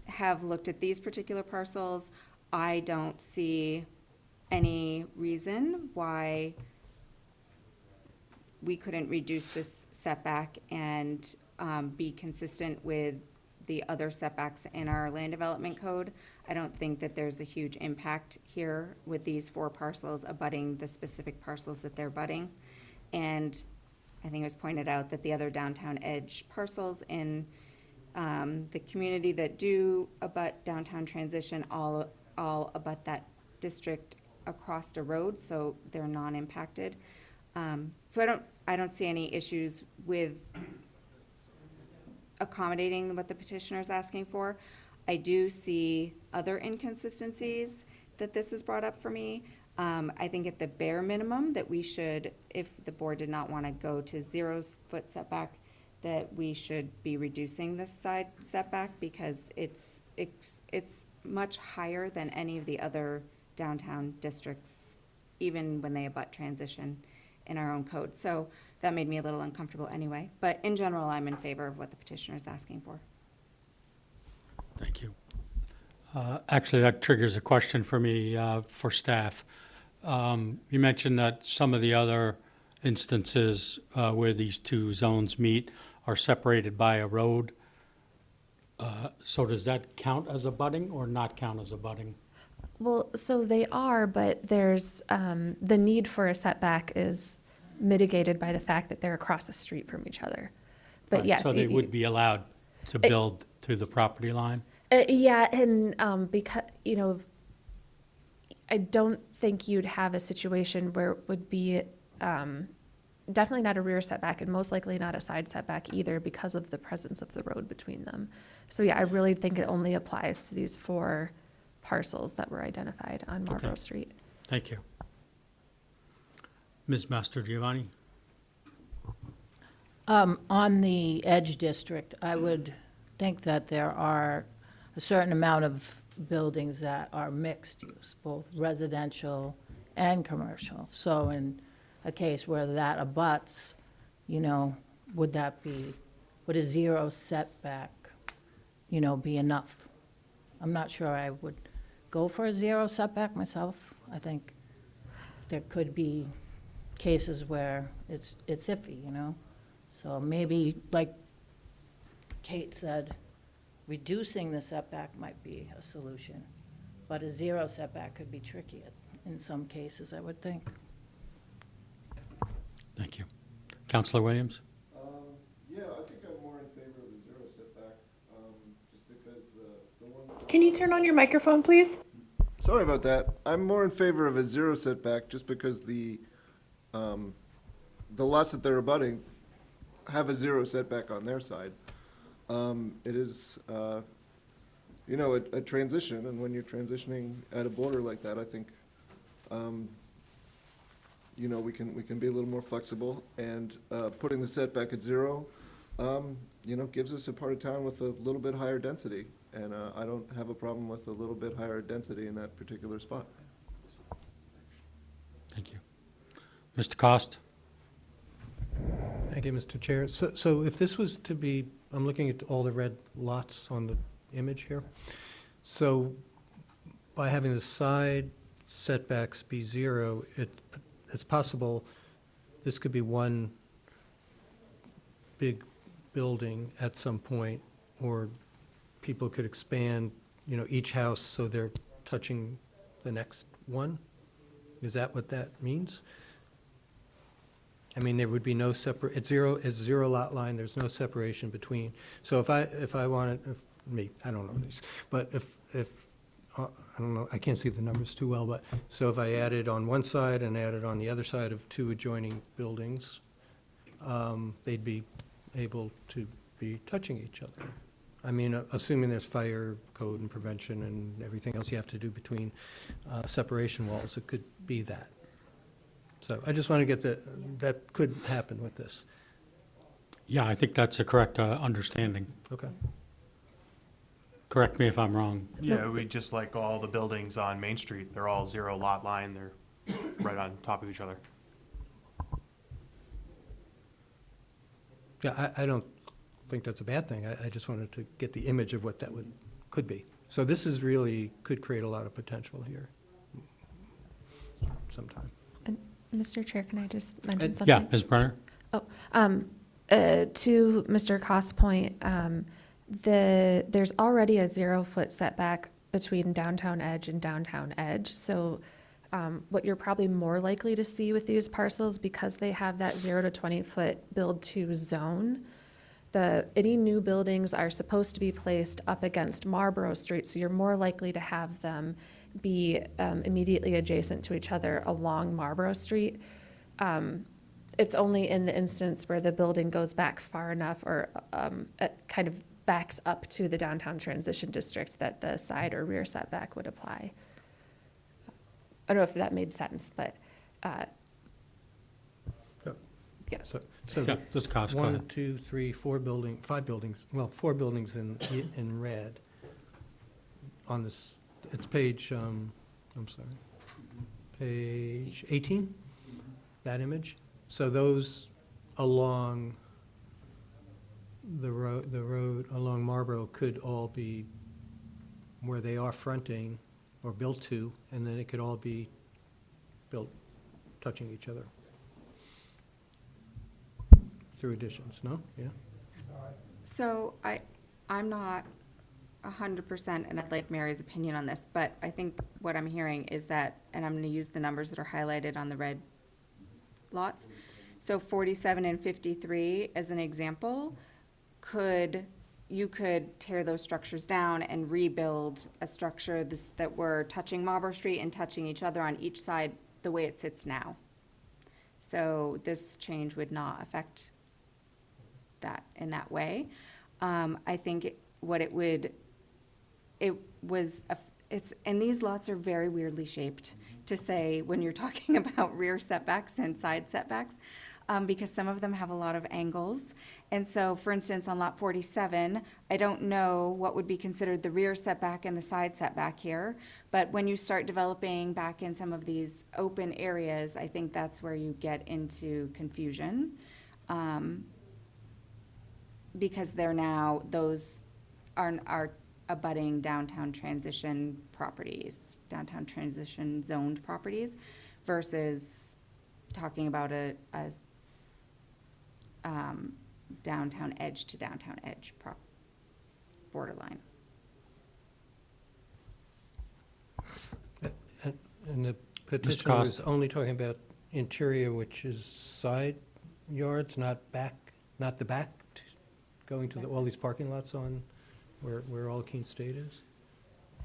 H: have looked at these particular parcels. I don't see any reason why we couldn't reduce this setback and be consistent with the other setbacks in our land development code. I don't think that there's a huge impact here with these 4 parcels abutting the specific parcels that they're abutting. And I think it was pointed out that the other downtown edge parcels in the community that do abut downtown transition all abut that district across the road, so they're non-impacted. So I don't see any issues with accommodating what the petitioner is asking for. I do see other inconsistencies that this has brought up for me. I think at the bare minimum that we should, if the board did not want to go to 0-foot setback, that we should be reducing this side setback because it's much higher than any of the other downtown districts, even when they abut transition in our own code. So that made me a little uncomfortable anyway. But in general, I'm in favor of what the petitioner is asking for.
A: Thank you. Actually, that triggers a question for me, for staff. You mentioned that some of the other instances where these 2 zones meet are separated by a road. So does that count as abutting or not count as abutting?
B: well, so they are, but there's, the need for a setback is mitigated by the fact that they're across the street from each other. But
A: Right,
B: yes.
A: So they would be allowed to build to the property line?
B: Yeah, and because, I don't think you'd have a situation where it would be definitely not a rear setback and most likely not a side setback either because of the presence of the road between them. So yeah, I really think it only applies to these 4 parcels that were identified on Marlborough
A: Okay.
B: Street.
A: Thank you. Ms. Master Giovanni?
G: On the Edge District, I would think that there are a certain amount of buildings that are mixed use, both residential and commercial. So in a case where that abuts, would a 0 setback, be enough? I'm not sure I would go for a 0 setback myself. I think there could be cases where it's iffy, So maybe, like Kate said, reducing the setback might be a solution, but a 0 setback could be tricky in some cases, I would think.
A: Thank you. Counselor Williams?
J: Yeah, I think I'm more in favor of a 0 setback, just because the ones.
C: Can you turn on your microphone, please?
J: Sorry about that. I'm more in favor of a 0 setback, just because the lots that they're abutting have a 0 setback on their side. It is, a transition, and when you're transitioning at a border like that, I think, we can be a little more flexible, and putting the setback at 0, gives us a part of town with a little bit higher density, and I don't have a problem with a little bit higher density in that particular spot.
A: Thank you. Mr. Cost?
K: Thank you, Mr. Chair. So if this was to be, I'm looking at all the red lots on the image here. So by having the side setbacks be 0, it's possible this could be one big building at some point, or people could expand, each house so they're touching the next one? Is that what that means? I mean, there would be no it's 0 lot line, there's no separation between. So if I wanted, I don't know this, but if I don't know, I can't see the numbers too well, but, so if I added on one side and added on the other side of 2 adjoining buildings, they'd be able to be touching each other. I mean, assuming there's fire code and prevention and everything else you have to do between separation walls, it could be that. So I just want to get that could happen with this.
A: Yeah, I think that's a correct understanding.
K: Okay.
A: Correct me if I'm wrong.
M: Yeah, we just like all the buildings on Main Street, they're all 0 lot line, they're right on top of each other.
K: Yeah, I don't think that's a bad thing. I just wanted to get the image of what that could be. So this is really, could create a lot of potential here sometime.
B: And Mr. Chair, can I just mention something?
A: Yeah, Ms. Brenner?
B: To Mr. Cost's point, there's already a 0-foot setback between downtown edge and downtown edge. So what you're probably more likely to see with these parcels, because they have that 0 to 20-foot build-to zone, any new buildings are supposed to be placed up against Marlborough Street, so you're more likely to have them be immediately adjacent to each other along Marlborough Street. It's only in the instance where the building goes back far enough or it kind of backs up to the downtown transition district that the side or rear setback would apply. I don't know if that made sense, but yes.
K: So
A: Yeah, Mr. Cost, go
K: 1,
A: ahead.
K: 2, 3, 4 5 buildings, well, 4 buildings in red on this, it's page, I'm sorry, page 18, that image. So those along the road along Marlborough could all be where they are fronting or built to, and then it could all be built touching each other through additions, no? Yeah?
H: So I'm not 100%, and I'd like Mary's opinion on this, but I think what I'm hearing is that, and I'm gonna use the numbers that are highlighted on the red lots. So 47 and 53, as an example, could you could tear those structures down and rebuild a structure that were touching Marlborough Street and touching each other on each side the way it sits now. So this change would not affect that in that way. I think and these lots are very weirdly shaped to say when you're talking about rear setbacks and side setbacks, because some of them have a lot of angles. And so, for instance, on lot 47, I don't know what would be considered the rear setback and the side setback here, but when you start developing back in some of these open areas, I think that's where you get into confusion. Because those are abutting downtown transition properties, downtown transition zoned properties, versus talking about a downtown edge to downtown edge borderline.
K: And the petitioner
A: Costa.
K: is only talking about interior, which is side yards, not the back, going to all these parking lots on where all Keene State is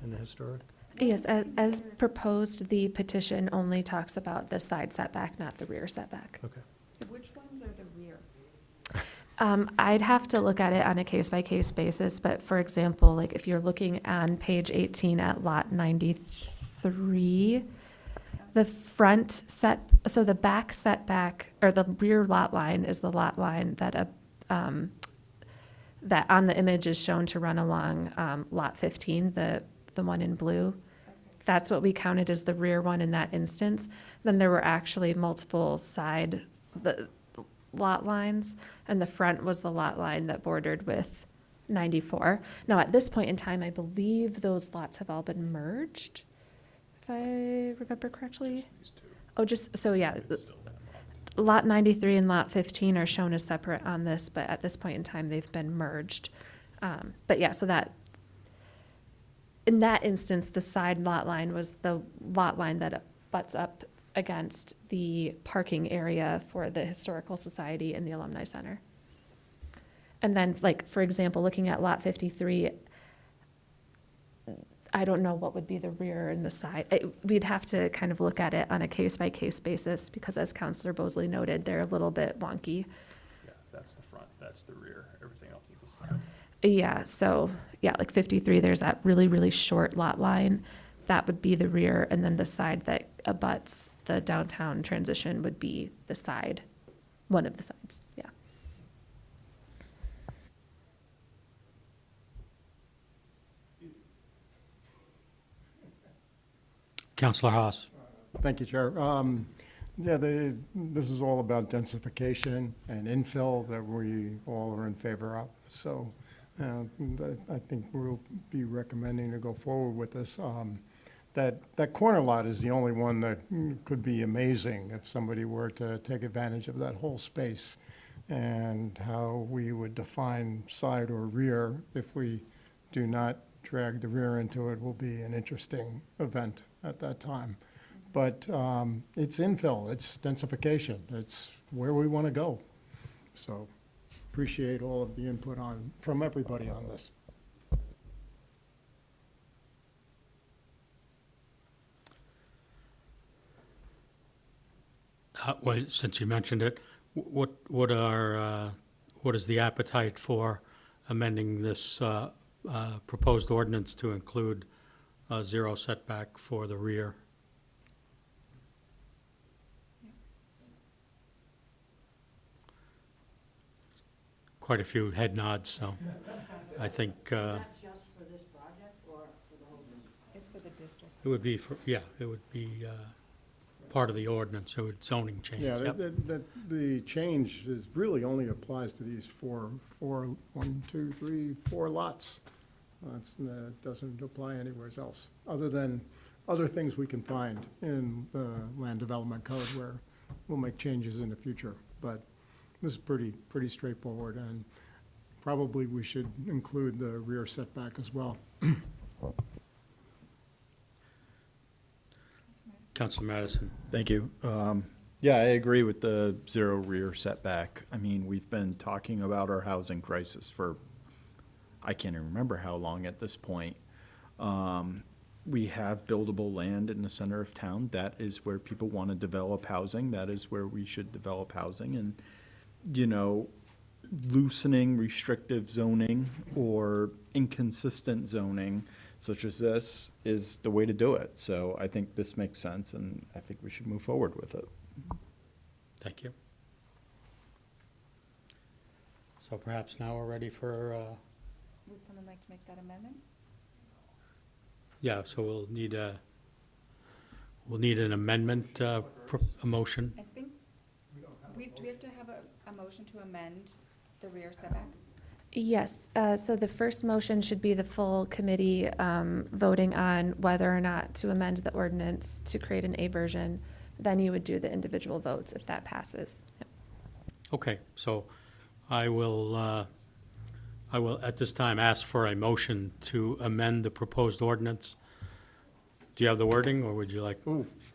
K: and the historic?
B: Yes, as proposed, the petition only talks about the side setback, not the rear setback.
K: Okay.
H: Which ones are the rear?
B: I'd have to look at it on a case-by-case basis, but for example, like if you're looking on page 18 at lot 93, the so the back setback, or the rear lot line is the lot line that that on the image is shown to run along lot 15, the one in blue. That's what we counted as the rear one in that instance. Then there were actually multiple lot lines, and the front was the lot line that bordered with 94. Now, at this point in time, I believe those lots have all been merged, if I remember correctly. Lot 93 and lot 15 are shown as separate on this, but at this point in time, they've been merged. But yeah, so that, in that instance, the side lot line was the lot line that butts up against the parking area for the Historical Society and the Alumni Center. And then, like, for example, looking at lot 53, I don't know what would be the rear and the side. We'd have to kind of look at it on a case-by-case basis, because as Councilor Bosley noted, they're a little bit wonky.
M: Yeah, that's the front, that's the rear, everything else is the side.
B: Yeah, so, yeah, like 53, there's that really, really short lot line. That would be the rear, and then the side that abuts the downtown transition would be the side, one of the sides, yeah.
A: Councillor Haas.
F: Thank you, Chair. This is all about densification and infill that we all are in favor of. So I think we'll be recommending to go forward with this. That corner lot is the only one that could be amazing if somebody were to take advantage of that whole space, and how we would define side or rear if we do not drag the rear into it will be an interesting event at that time. But it's infill, it's densification, it's where we want to go. So appreciate all of the input from everybody on this.
A: Well, since you mentioned it, what is the appetite for amending this proposed ordinance to include zero setback for the rear? Quite a few head nods, so I think
G: Just for this project or for the whole district?
H: It's for the district.
A: it would be, it would be part of the ordinance, so it's zoning change.
F: Yeah,
A: Yep.
F: the change really only applies to these four lots. That doesn't apply anywhere else, other than other things we can find in the land development code where we'll make changes in the future. But this is pretty straightforward, and probably we should include the rear setback as well.
A: Councilor Madison.
D: Thank you. Yeah, I agree with the zero rear setback. I mean, we've been talking about our housing crisis for I can't even remember how long at this point. We have buildable land in the center of town. That is where people want to develop housing. That is where we should develop housing. And, you know, loosening restrictive zoning or inconsistent zoning such as this is the way to do it. So I think this makes sense, and I think we should move forward with it.
A: Thank you. So perhaps now we're ready for,
H: Would someone like to make that amendment?
A: yeah, so we'll need an amendment, a motion.
H: I think, do we have to have a motion to amend the rear setback?
B: Yes, so the first motion should be the full committee voting on whether or not to amend the ordinance to create an A version. Then you would do the individual votes if that passes. Yep.
A: Okay, so I will at this time ask for a motion to amend the proposed ordinance. Do you have the wording, or would you like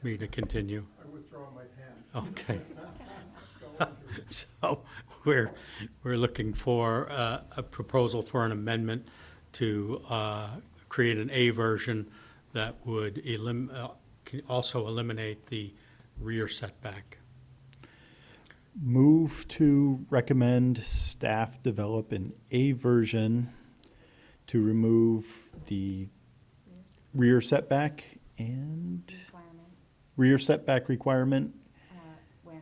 A: me to continue?
F: I withdraw my hand.
A: Okay. So we're looking for a proposal for an amendment to create an A version that would can also eliminate the rear setback.
D: Move to recommend staff develop an A version to remove the rear setback and
H: Requirement,
D: rear setback requirement
H: when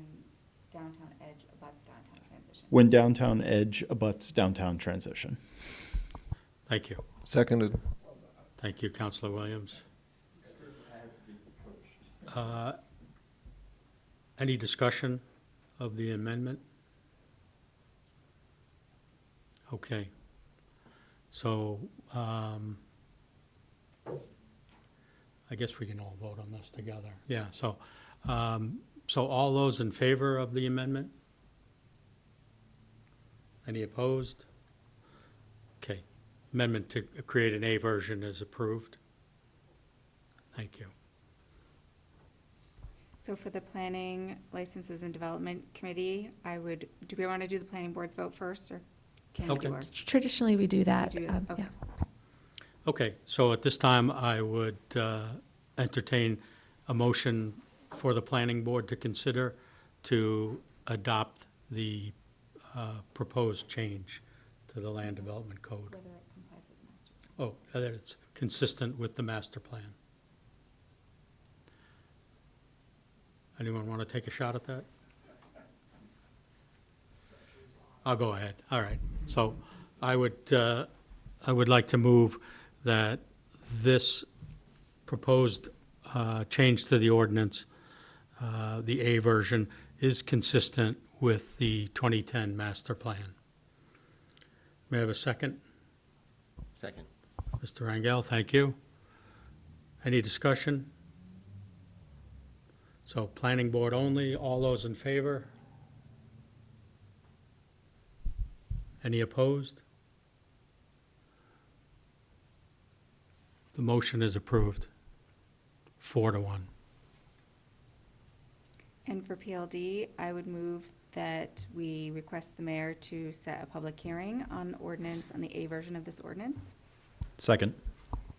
H: downtown edge abuts downtown transition.
D: when downtown edge abuts downtown transition.
A: Thank you.
J: Seconded.
A: Thank you, Councilor Williams. Any discussion of the amendment? Okay. So, I guess we can all vote on this together. Yeah, so, so all those in favor of the amendment? Any opposed? Okay. Amendment to create an A version is approved. Thank you.
H: So for the Planning Licenses and Development Committee, do we want to do the planning board's vote first, or can we
A: Okay.
H: do ours?
B: Traditionally, we do that.
H: We do that, okay.
B: Yeah.
A: Okay, so at this time, I would entertain a motion for the planning board to consider to adopt the proposed change to the land development code.
H: Whether it complies with the master plan.
A: Oh, that it's consistent with the master plan. Anyone want to take a shot at that? I'll go ahead. All right. So I would like to move that this proposed change to the ordinance, the A version, is consistent with the 2010 master plan. May I have a second?
N: Second.
A: Mr. Rangel, thank you. Any discussion? So planning board only, all those in favor? Any opposed? The motion is approved, 4-1.
H: And for PLD, I would move that we request the mayor to set a public hearing on ordinance, on the A version of this ordinance.
D: Second.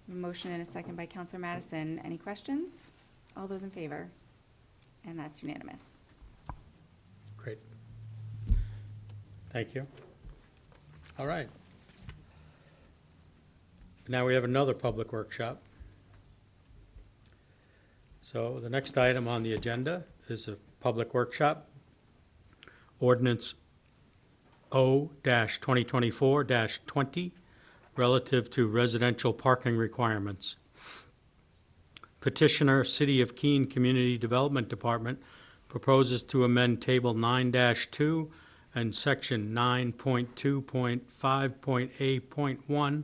H: A motion and a second by Counselor Madison. Any questions? All those in favor? And that's unanimous.
A: Great. Thank you. All right. Now we have another public workshop. So the next item on the agenda is a public workshop. Ordinance O-2024-20 relative to residential parking requirements. Petitioner, City of Keene Community Development Department, proposes to amend Table 9-2 and Section 9.2.5.A.1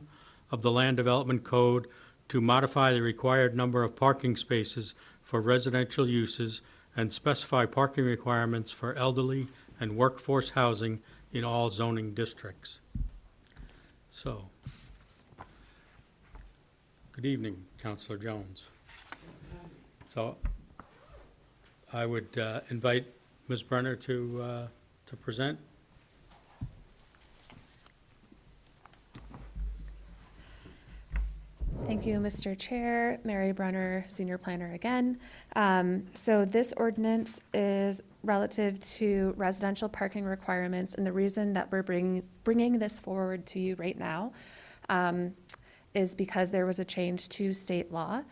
A: of the Land Development Code to modify the required number of parking spaces for residential uses and specify parking requirements for elderly and workforce housing in all zoning districts. So, good evening, Councilor Jones. So I would invite Ms. Brenner to present.
B: Thank you, Mr. Chair. Mary Brunner, Senior Planner again. So this ordinance is relative to residential parking requirements, and the reason that we're bringing this forward to you right now is because there was a change to state law.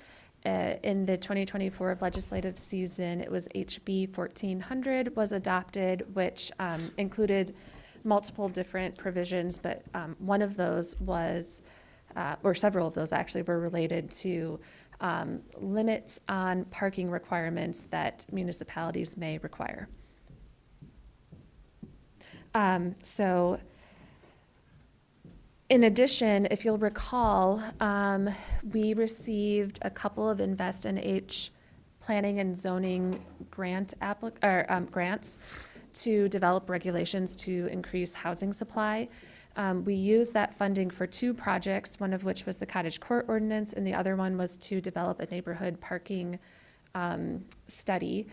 B: In the 2024 legislative season, it was HB 1400 was adopted, which included multiple different provisions, but one of those was, or several of those actually, were related to limits on parking requirements that municipalities may require. So in addition, if you'll recall, we received a couple of Invest in H planning and zoning grants to develop regulations to increase housing supply. We used that funding for two projects, one of which was the Cottage Court Ordinance, and the other one was to develop a neighborhood parking study,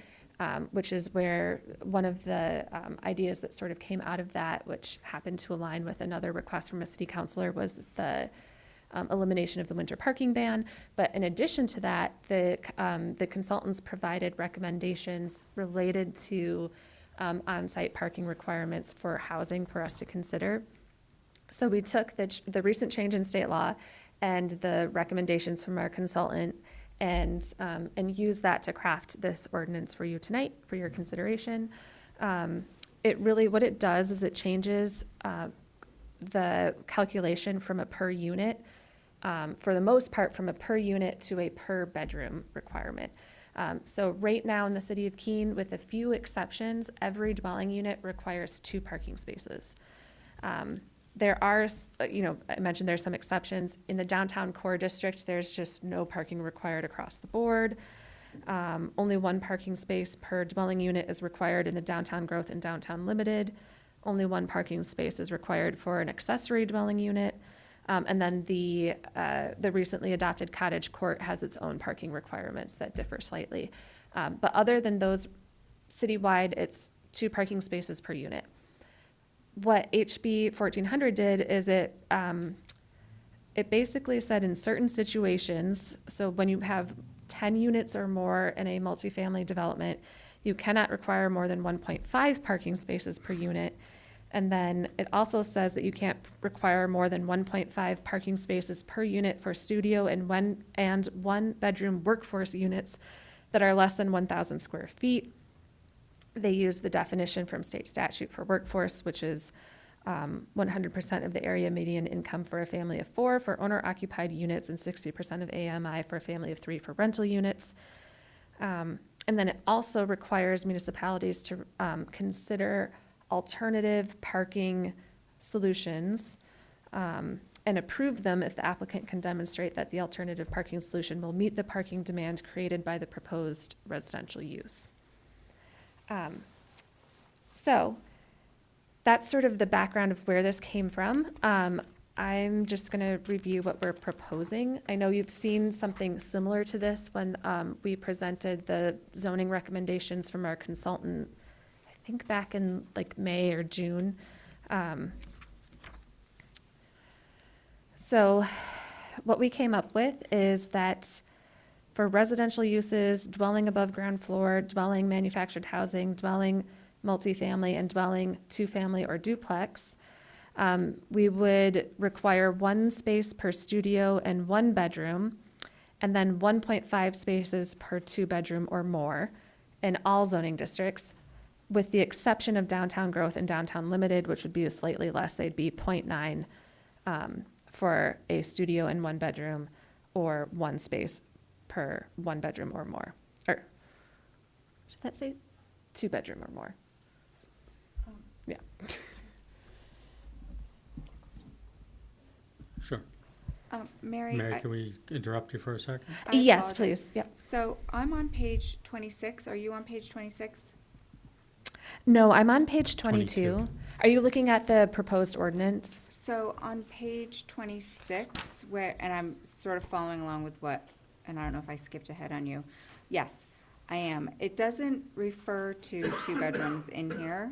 B: which is where one of the ideas that sort of came out of that, which happened to align with another request from a city councilor, was the elimination of the winter parking ban. But in addition to that, the consultants provided recommendations related to on-site parking requirements for housing for us to consider. So we took the recent change in state law and the recommendations from our consultant and use that to craft this ordinance for you tonight for your consideration. What it does is it changes the calculation from a per unit, for the most part, from a per unit to a per bedroom requirement. So right now in the city of Keene, with a few exceptions, every dwelling unit requires 2 parking spaces. There are, I mentioned there's some exceptions. In the downtown core district, there's just no parking required across the board. Only 1 parking space per dwelling unit is required in the downtown growth and downtown limited. Only 1 parking space is required for an accessory dwelling unit. And then the recently adopted Cottage Court has its own parking requirements that differ slightly. But other than those, citywide, it's 2 parking spaces per unit. What HB 1400 did is it basically said in certain situations, so when you have 10 units or more in a multifamily development, you cannot require more than 1.5 parking spaces per unit. And then it also says that you can't require more than 1.5 parking spaces per unit for studio and 1 bedroom workforce units that are less than 1,000 square feet. They use the definition from state statute for workforce, which is 100% of the area median income for a family of 4 for owner-occupied units and 60% of AMI for a family of 3 for rental units. And then it also requires municipalities to consider alternative parking solutions and approve them if the applicant can demonstrate that the alternative parking solution will meet the parking demand created by the proposed residential use. So that's sort of the background of where this came from. I'm just going to review what we're proposing. I know you've seen something similar to this when we presented the zoning recommendations from our consultant, I think back in like May or June. So what we came up with is that for residential uses, dwelling above ground floor, dwelling manufactured housing, dwelling multifamily, and dwelling 2-family or duplex, we would require 1 space per studio and 1 bedroom, and then 1.5 spaces per 2-bedroom or more in all zoning districts, with the exception of downtown growth and downtown limited, which would be slightly less. They'd be 0.9 for a studio and 1 bedroom, or 1 space per 1 bedroom or more. Or should that say 2 bedroom or more? Yeah.
A: Sure.
H: Mary,
A: Mary, can we interrupt you for a second?
H: I
B: Yes,
H: apologize.
B: please. Yep.
H: So I'm on page 26. Are you on page 26?
B: No, I'm on page 22.
A: 22.
B: Are you looking at the proposed ordinance?
H: So on page 26, and I'm sort of following along with what, and I don't know if I skipped ahead on you. Yes, I am. It doesn't refer to 2 bedrooms in here.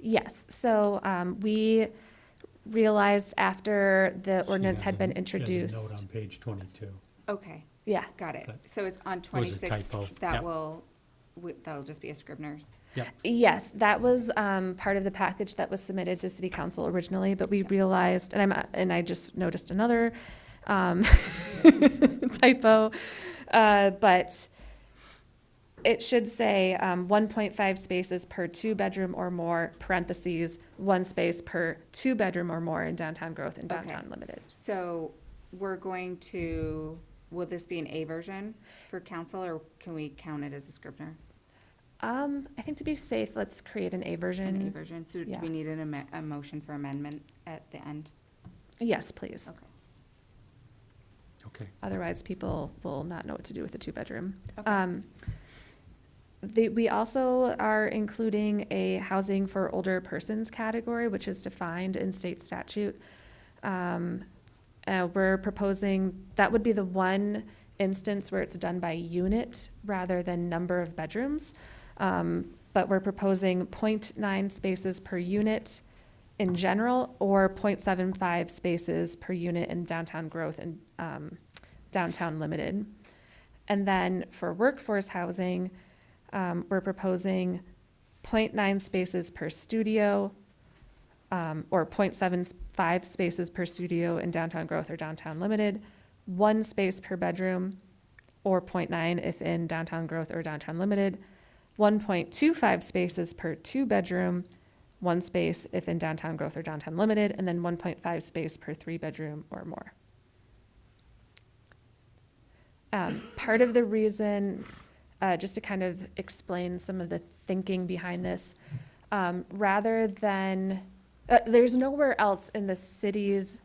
B: Yes, so we realized after the
A: She
B: ordinance
A: has
B: had
A: a-
B: been
A: she has a
B: introduced.
A: note on page 22.
H: Okay,
B: Yeah,
H: got it.
A: That
H: So it's on
A: was a
H: 26,
A: typo.
H: that
A: Yep.
H: will, that'll just be a Scribner's.
A: Yep.
B: yes, that was part of the package that was submitted to city council originally, but we realized, and I just noticed another typo, but it should say 1.5 spaces per two-bedroom or more, parentheses, 1 space per two-bedroom or more in downtown growth and
H: Okay.
B: downtown limited.
H: So we're going to, will this be an A version for council, or can we count it as a Scribner?
B: I think to be safe, let's create an A version.
H: An A version, so do
B: Yeah.
H: we need a motion for amendment at the end?
B: Yes, please.
H: Okay.
A: Okay.
B: Otherwise, people will not know what to do with the two-bedroom.
H: Okay.
B: We also are including a housing for older persons category, which is defined in state statute. We're proposing, that would be the one instance where it's done by unit rather than number of bedrooms. But we're proposing 0.9 spaces per unit in general, or 0.75 spaces per unit in downtown growth and downtown limited. And then for workforce housing, we're proposing 0.9 spaces per studio, or 0.75 spaces per studio in downtown growth or downtown limited, 1 space per bedroom, or 0.9 if in downtown growth or downtown limited, 1.25 spaces per two-bedroom, 1 space if in downtown growth or downtown limited, and then 1.5 space per three-bedroom or more. Part of the reason, just to kind of explain some of the thinking behind this, rather than, there's nowhere else in the city's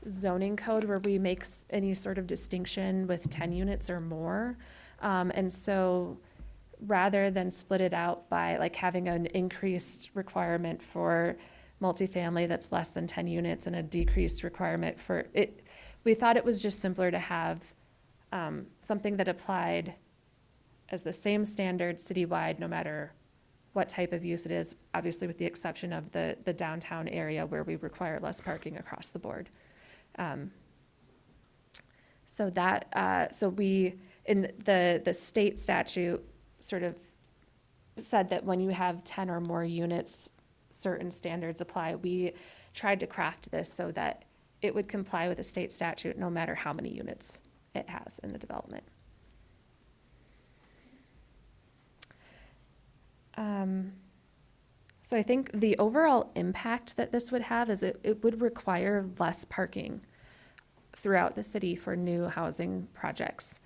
B: zoning code where we make any sort of distinction with 10 units or more. And so rather than split it out by like having an increased requirement for multifamily that's less than 10 units and a decreased requirement for it, we thought it was just simpler to have something that applied as the same standard citywide, no matter what type of use it is, obviously with the exception of the downtown area where we require less parking across the board. So we, in the state statute, sort of said that when you have 10 or more units, certain standards apply. We tried to craft this so that it would comply with the state statute no matter how many units it has in the development. So I think the overall impact that this would have is it would require less parking throughout the city for new housing projects.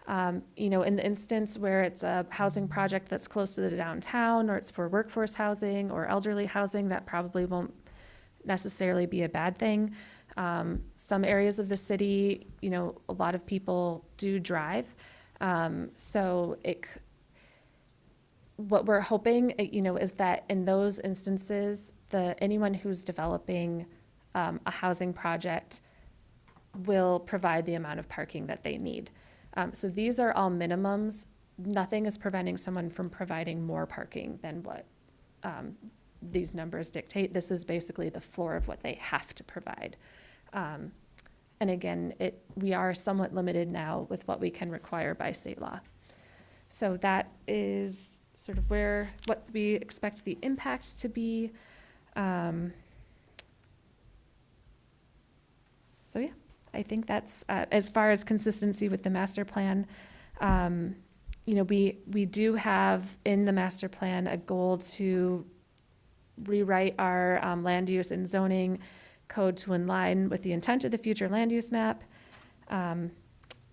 B: You know, in the instance where it's a housing project that's close to the downtown, or it's for workforce housing or elderly housing, that probably won't necessarily be a bad thing. Some areas of the city, you know, a lot of people do drive. So what we're hoping, you know, is that in those instances, anyone who's developing a housing project will provide the amount of parking that they need. So these are all minimums. Nothing is preventing someone from providing more parking than what these numbers dictate. This is basically the floor of what they have to provide. And again, we are somewhat limited now with what we can require by state law. So that is sort of what we expect the impact to be. So yeah, I think that's, as far as consistency with the master plan, you know, we do have in the master plan a goal to rewrite our land use and zoning code to align with the intent of the future land use map.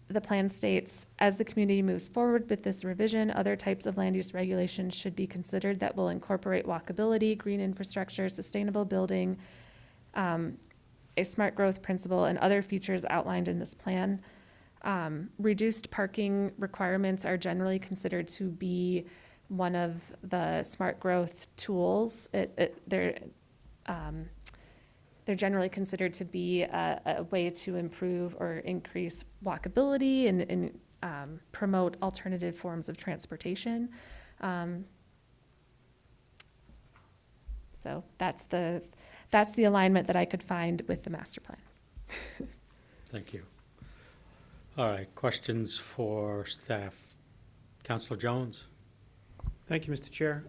B: The plan states, as the community moves forward with this revision, other types of land use regulations should be considered that will incorporate walkability, green infrastructure, sustainable building, a smart growth principle, and other features outlined in this plan. Reduced parking requirements are generally considered to be one of the smart growth tools. They're generally considered to be a way to improve or increase walkability and promote alternative forms of transportation. So that's that's the alignment that I could find with the master plan.
A: Thank you. All right, questions for staff? Counselor Jones?
O: Thank you, Mr. Chair.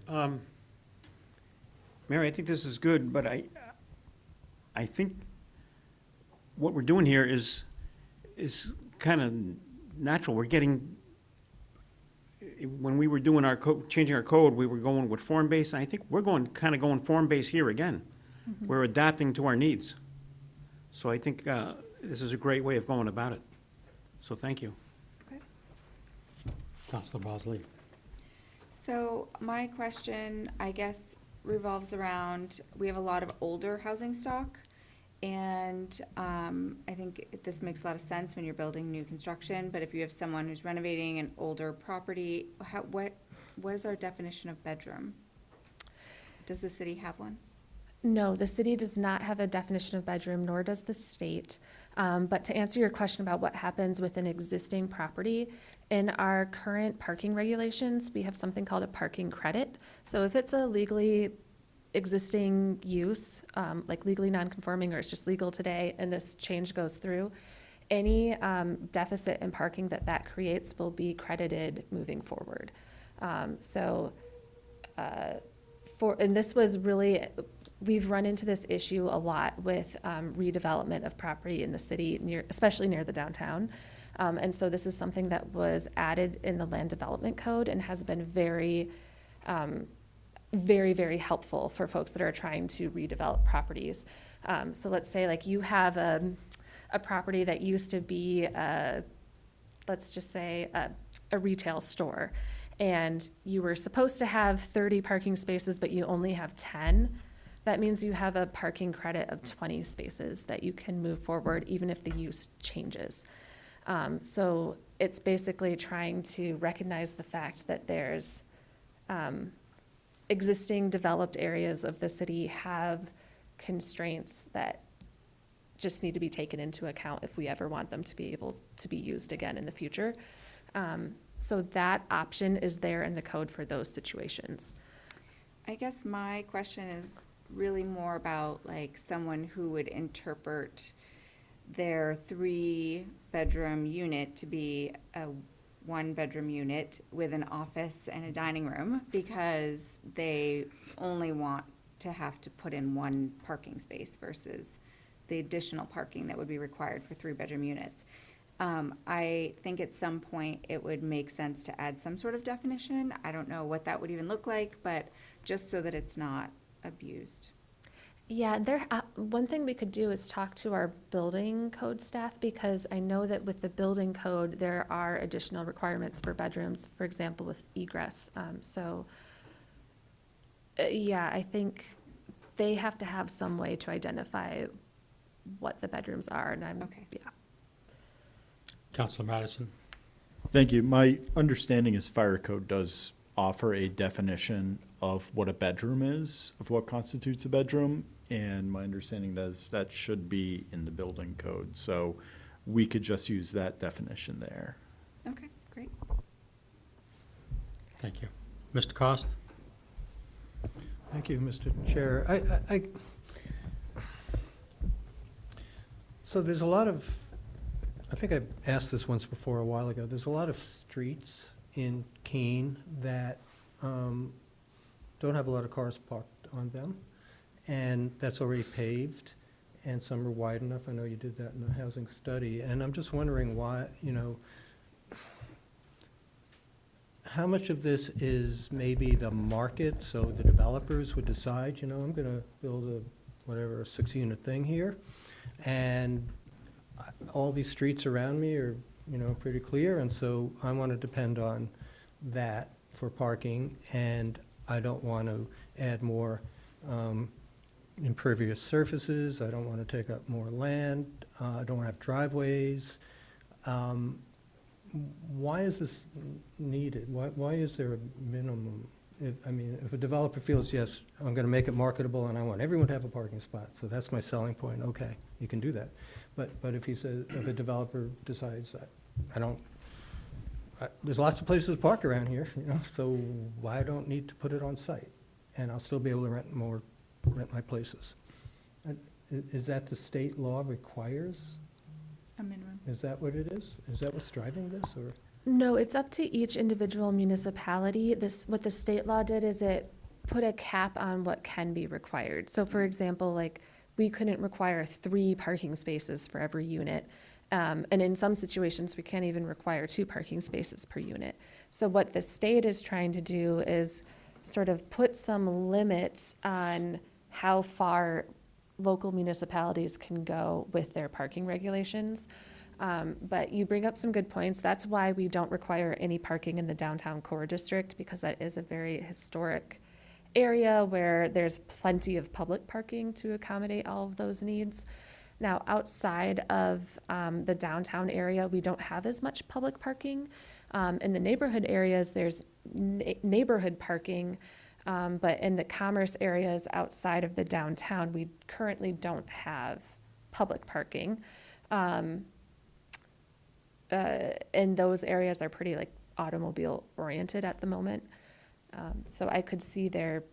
O: Mary, I think this is good, but I think what we're doing here is kind of natural. We're getting, when we were doing our changing our code, we were going with form-based, and I think we're going form-based here again. We're adapting to our needs. So I think this is a great way of going about it. So thank you.
A: Counselor Bosley?
H: So my question, I guess, revolves around, we have a lot of older housing stock, and I think this makes a lot of sense when you're building new construction, but if you have someone who's renovating an older property, what is our definition of bedroom? Does the city have one?
B: No, the city does not have a definition of bedroom, nor does the state. But to answer your question about what happens with an existing property, in our current parking regulations, we have something called a parking credit. So if it's a legally existing use, like legally non-conforming, or it's just legal today, and this change goes through, any deficit in parking that creates will be credited moving forward. And this was really, we've run into this issue a lot with redevelopment of property in the city, especially near the downtown. And so this is something that was added in the land development code and has been very, very helpful for folks that are trying to redevelop properties. So let's say like you have a property that used to be, let's just say a retail store, and you were supposed to have 30 parking spaces, but you only have 10. That means you have a parking credit of 20 spaces that you can move forward even if the use changes. So it's basically trying to recognize the fact that there's existing developed areas of the city have constraints that just need to be taken into account if we ever want them to be able to be used again in the future. So that option is there in the code for those situations.
H: I guess my question is really more about like someone who would interpret their 3-bedroom unit to be a 1-bedroom unit with an office and a dining room because they only want to have to put in 1 parking space versus the additional parking that would be required for 3-bedroom units. I think at some point it would make sense to add some sort of definition. I don't know what that would even look like, but just so that it's not abused.
B: Yeah, one thing we could do is talk to our building code staff, because I know that with the building code, there are additional requirements for bedrooms, for example, with egress. Yeah, I think they have to have some way to identify what the bedrooms are, and
H: Okay.
B: Yeah.
A: Counselor Madison?
D: Thank you. My understanding is fire code does offer a definition of what a bedroom is, of what constitutes a bedroom, and my understanding is that should be in the building code. So we could just use that definition there.
H: Okay, great.
A: Thank you. Mr. Cost?
K: Thank you, Mr. Chair. So there's a lot of, I think I've asked this once before a while ago, there's a lot of streets in Keene that don't have a lot of cars parked on them, and that's already paved, and some are wide enough. I know you did that in the housing study, and I'm just wondering why, how much of this is maybe the market, so the developers would decide, I'm gonna build a 6-unit thing here, and all these streets around me are, pretty clear, and so I want to depend on that for parking, and I don't want to add more impervious surfaces, I don't want to take up more land, I don't want to have driveways. Why is this needed? Why is there a minimum? If a developer feels, yes, I'm going to make it marketable and I want everyone to have a parking spot, so that's my selling point, okay, you can do that. But if he says, if a developer decides that, there's lots of places to park around here, so I don't need to put it on site, and I'll still be able to rent my places. Is that the state law requires?
H: A minimum.
K: Is that what it is? Is that what's driving this, or?
B: No, it's up to each individual municipality. What the state law did is it put a cap on what can be required. So for example, like, we couldn't require 3 parking spaces for every unit. And in some situations, we can't even require 2 parking spaces per unit. So what the state is trying to do is sort of put some limits on how far local municipalities can go with their parking regulations. But you bring up some good points. That's why we don't require any parking in the downtown core district, because that is a very historic area where there's plenty of public parking to accommodate all of those needs. Now, outside of the downtown area, we don't have as much public parking. In the neighborhood areas, there's neighborhood parking, but in the commerce areas outside of the downtown, we currently don't have public parking. And those areas are pretty like automobile oriented at the moment. So I could see there.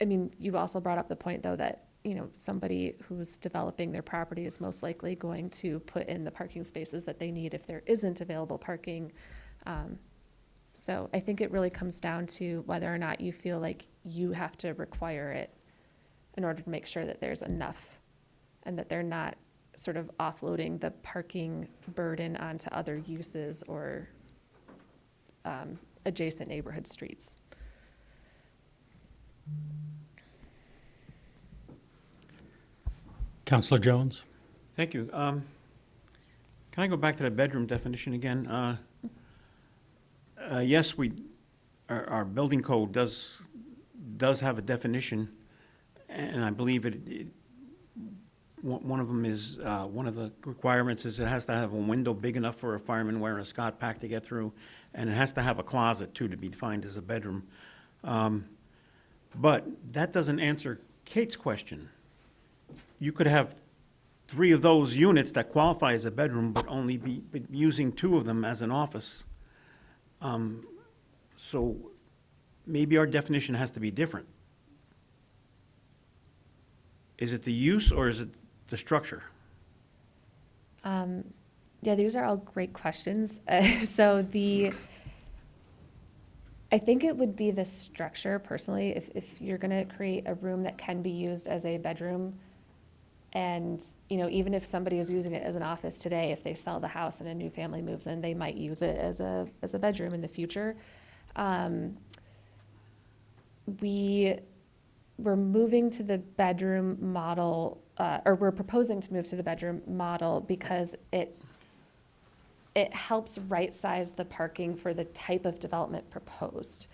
B: I mean, you also brought up the point though that, you know, somebody who's developing their property is most likely going to put in the parking spaces that they need if there isn't available parking. So I think it really comes down to whether or not you feel like you have to require it in order to make sure that there's enough and that they're not sort of offloading the parking burden onto other uses or adjacent neighborhood streets.
A: Counselor Jones?
O: Thank you. Can I go back to the bedroom definition again? Yes, our building code does have a definition, and I believe one of them is, one of the requirements is it has to have a window big enough for a fireman wearing a Scott pack to get through, and it has to have a closet too to be defined as a bedroom. But that doesn't answer Kate's question. You could have 3 of those units that qualify as a bedroom, but only be using 2 of them as an office. So maybe our definition has to be different. Is it the use or is it the structure?
B: Yeah, these are all great questions. So I think it would be the structure personally, if you're gonna create a room that can be used as a bedroom. And, you know, even if somebody is using it as an office today, if they sell the house and a new family moves in, they might use it as a bedroom in the future. We're moving to the bedroom model, or we're proposing to move to the bedroom model because it helps right-size the parking for the type of development proposed.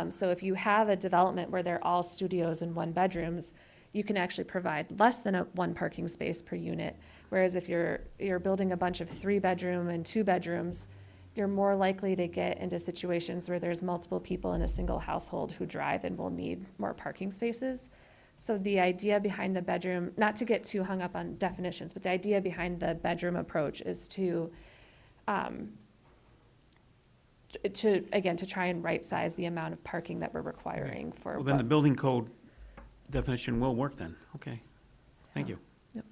B: So if you have a development where they're all studios and 1 bedrooms, you can actually provide less than 1 parking space per unit. Whereas if you're building a bunch of 3-bedroom and 2 bedrooms, you're more likely to get into situations where there's multiple people in a single household who drive and will need more parking spaces. So the idea behind the bedroom, not to get too hung up on definitions, but the idea behind the bedroom approach is to try and right-size the amount of parking that we're requiring for.
O: Well, then the building code definition will work then. Okay, thank you.
B: Yep.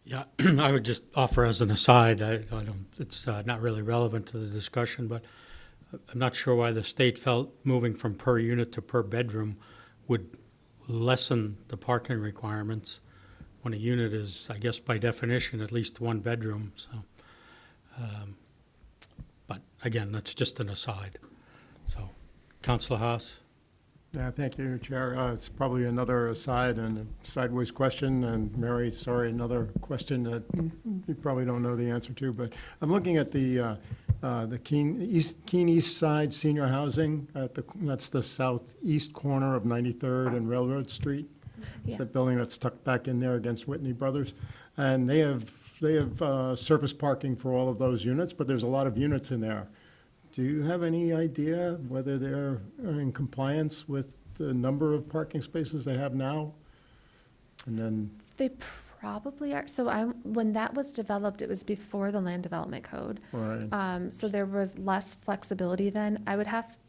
A: Yeah, I would just offer as an aside, I don't, it's not really relevant to the discussion, but I'm not sure why the state felt moving from per unit to per bedroom would lessen the parking requirements when a unit is, I guess by definition, at least 1 bedroom, so. But again, that's just an aside. So, Councilor Haas?
F: Yeah, thank you, Chair. It's probably another aside and a sideways question, and Mary, sorry, another question that you probably don't know the answer to, but I'm looking at the Keene East Side Senior Housing, that's the southeast corner of 93rd and Railroad Street. It's that building that's tucked back in there against Whitney Brothers. And they have surface parking for all of those units, but there's a lot of units in there. Do you have any idea whether they're in compliance with the number of parking spaces they have now? And then,
B: They probably are, so when that was developed, it was before the land development code.
F: Right.
B: So there was less flexibility then. I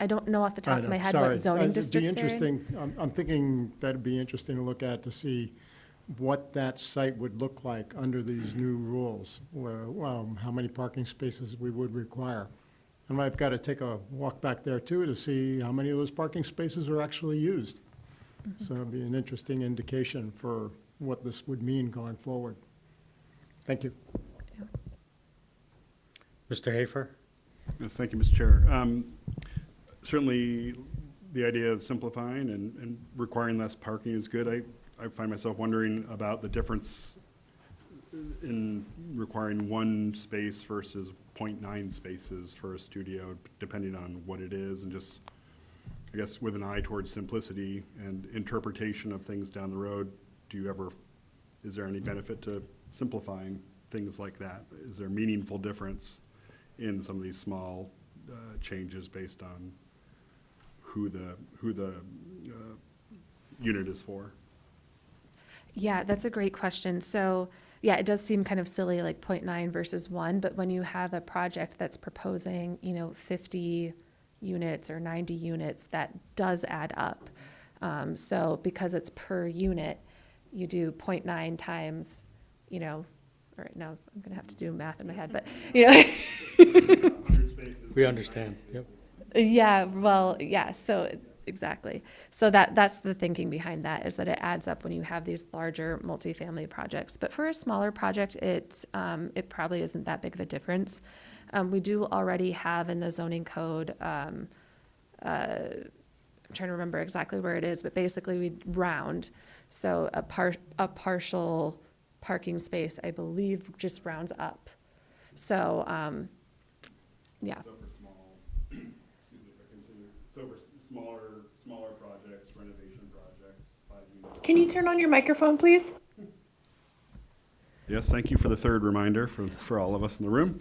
B: don't know off the top
F: I
B: of
F: know,
B: my head
F: sorry.
B: what zoning
F: It'd be
B: districts they're in.
F: interesting, I'm thinking that'd be interesting to look at to see what that site would look like under these new rules, where, how many parking spaces we would require. And I've got to take a walk back there too to see how many of those parking spaces are actually used. So it'd be an interesting indication for what this would mean going forward. Thank you.
A: Mr. Hafer?
I: Yes, thank you, Mr. Chair. Certainly, the idea of simplifying and requiring less parking is good. I find myself wondering about the difference in requiring one space versus 0.9 spaces for a studio, depending on what it is, and just, I guess, with an eye towards simplicity and interpretation of things down the road. Is there any benefit to simplifying things like that? Is there meaningful difference in some of these small changes based on who the unit is for?
B: Yeah, that's a great question. So, yeah, it does seem kind of silly, like 0.9 versus 1, but when you have a project that's proposing, 50 units or 90 units, that does add up. So because it's per unit, you do 0.9 times, all right, now I'm gonna have to do math in my head, but,
A: We understand, yep.
B: Yeah, well, yeah, so, exactly. So that's the thinking behind that, is that it adds up when you have these larger multifamily projects. But for a smaller project, it probably isn't that big of a difference. We do already have in the zoning code, I'm trying to remember exactly where it is, but basically we round. So a partial parking space, I believe, just rounds up. So, yeah.
I: So for small, excuse me if I continue, so for smaller projects, renovation projects, 5 units.
C: Can you turn on your microphone, please?
I: Yes, thank you for the third reminder for all of us in the room.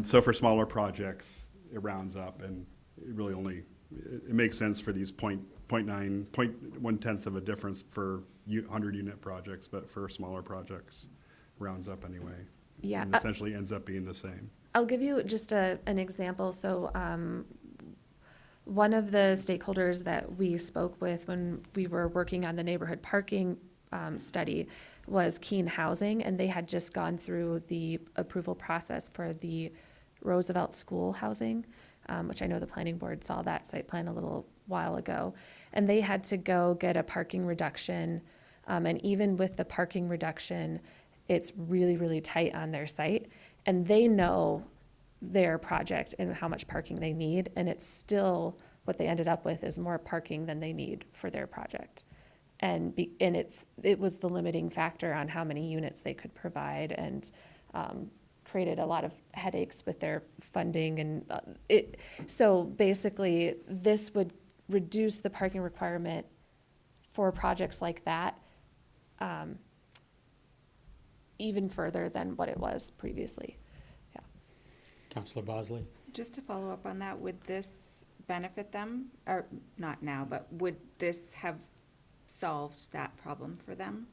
I: So for smaller projects, it rounds up, and it really only, it makes sense for these 1/10 of a difference for 100-unit projects, but for smaller projects, rounds up anyway.
B: Yeah,
I: And essentially ends up being the same.
B: I'll give you just an example. So one of the stakeholders that we spoke with when we were working on the neighborhood parking study was Keene Housing, and they had just gone through the approval process for the Roosevelt School housing, which I know the planning board saw that site plan a little while ago. And they had to go get a parking reduction. And even with the parking reduction, it's really, really tight on their site. And they know their project and how much parking they need, and it's still, what they ended up with is more parking than they need for their project. And it was the limiting factor on how many units they could provide, and created a lot of headaches with their funding, and so basically, this would reduce the parking requirement for projects like that even further than what it was previously. Yeah.
A: Councilor Bosley?
H: Just to follow up on that, would this benefit them, or not now, but would this have solved that problem for them?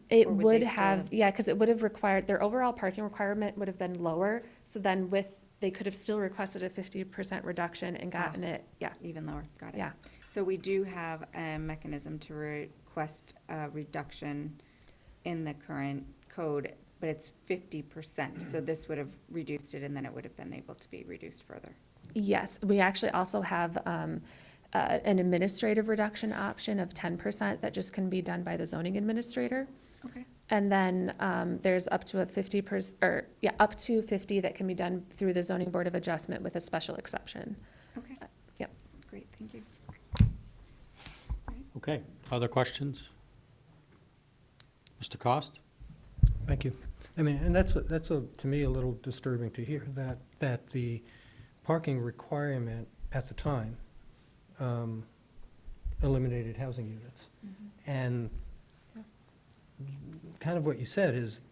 B: It
H: Or would
B: would
H: they still
B: have,
H: have-
B: yeah, because it would have required, their overall parking requirement would have been lower, so then they could have still requested a 50% reduction and gotten it, yeah,
H: Even lower, got it.
B: yeah.
H: So we do have a mechanism to request a reduction in the current code, but it's 50%. So this would have reduced it, and then it would have been able to be reduced further.
B: Yes, we actually also have an administrative reduction option of 10% that just can be done by the zoning administrator.
H: Okay.
B: And then there's up to a 50%, up to 50 that can be done through the zoning board of adjustment with a special exception.
H: Okay,
B: Yep.
H: great, thank you.
A: Okay, other questions? Mr. Cost?
K: Thank you. I mean, and that's to me, a little disturbing to hear that the parking requirement at the time eliminated housing units. And kind of what you said is,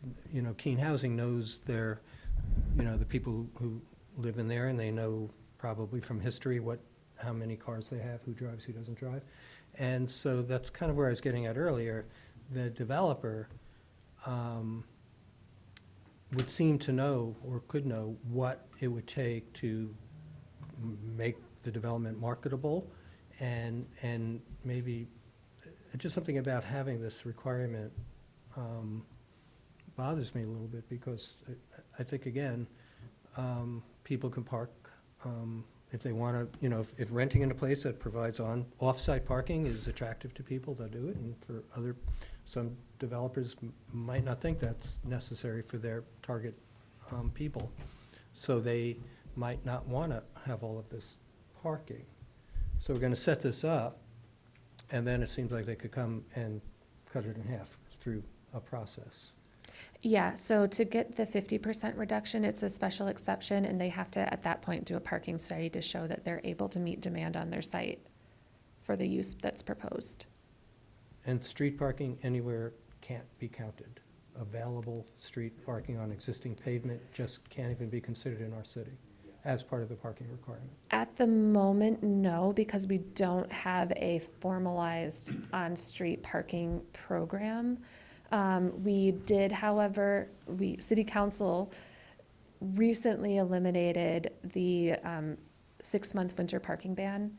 K: Keene Housing knows the people who live in there, and they know probably from history how many cars they have, who drives, who doesn't drive. And so that's kind of where I was getting at earlier. The developer would seem to know or could know what it would take to make the development marketable, and maybe just something about having this requirement bothers me a little bit, because I think, again, people can park if they want to, you know, if renting in a place that provides off-site parking is attractive to people, they'll do it, and for some developers might not think that's necessary for their target people. So they might not want to have all of this parking. So we're going to set this up, and then it seems like they could come and cut it in half through a process.
B: Yeah, so to get the 50% reduction, it's a special exception, and they have to, at that point, do a parking study to show that they're able to meet demand on their site for the use that's proposed.
K: And street parking anywhere can't be counted. Available street parking on existing pavement just can't even be considered in our city as part of the parking requirement.
B: At the moment, no, because we don't have a formalized on-street parking program. We did, however, City Council recently eliminated the 6-month winter parking ban.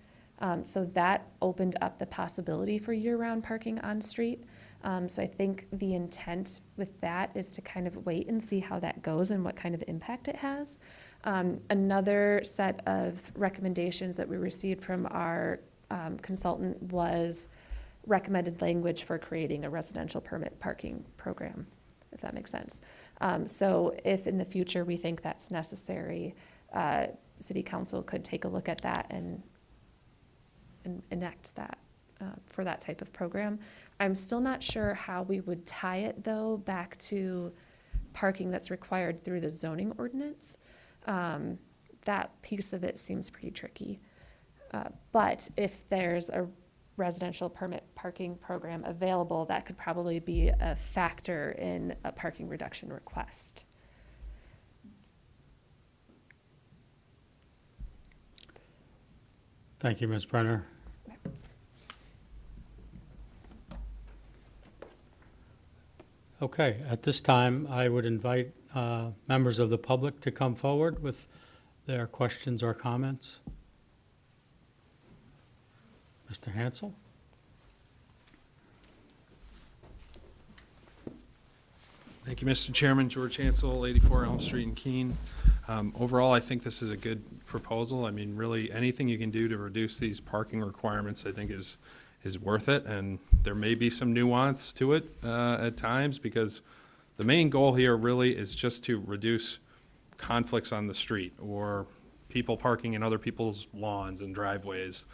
B: So that opened up the possibility for year-round parking on street. So I think the intent with that is to kind of wait and see how that goes and what kind of impact it has. Another set of recommendations that we received from our consultant was recommended language for creating a residential permit parking program, if that makes sense. So if in the future we think that's necessary, City Council could take a look at that and enact that for that type of program. I'm still not sure how we would tie it, though, back to parking that's required through the zoning ordinance. That piece of it seems pretty tricky. But if there's a residential permit parking program available, that could probably be a factor in a parking reduction request.
A: Thank you, Ms. Brenner. Okay, at this time, I would invite members of the public to come forward with their questions or comments. Mr. Hansel?
E: Thank you, Mr. Chairman. George Hansel, 84 Elm Street in Keene. Overall, I think this is a good proposal. I mean, really, anything you can do to reduce these parking requirements, I think is worth it. And there may be some nuance to it at times, because the main goal here really is just to reduce conflicts on the street or people parking in other people's lawns and driveways.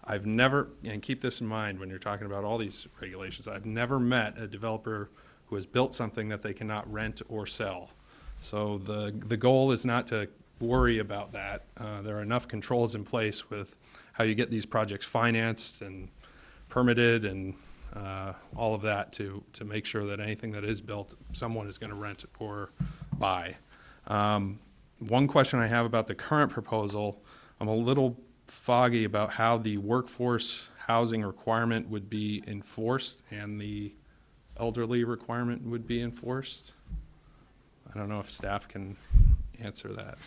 E: I've never, and keep this in mind when you're talking about all these regulations, I've never met a developer who has built something that they cannot rent or sell. So the goal is not to worry about that. There are enough controls in place with how you get these projects financed and permitted and all of that to make sure that anything that is built, someone is going to rent or buy. One question I have about the current proposal, I'm a little foggy about how the workforce housing requirement would be enforced and the elderly requirement would be enforced. I don't know if staff can answer that.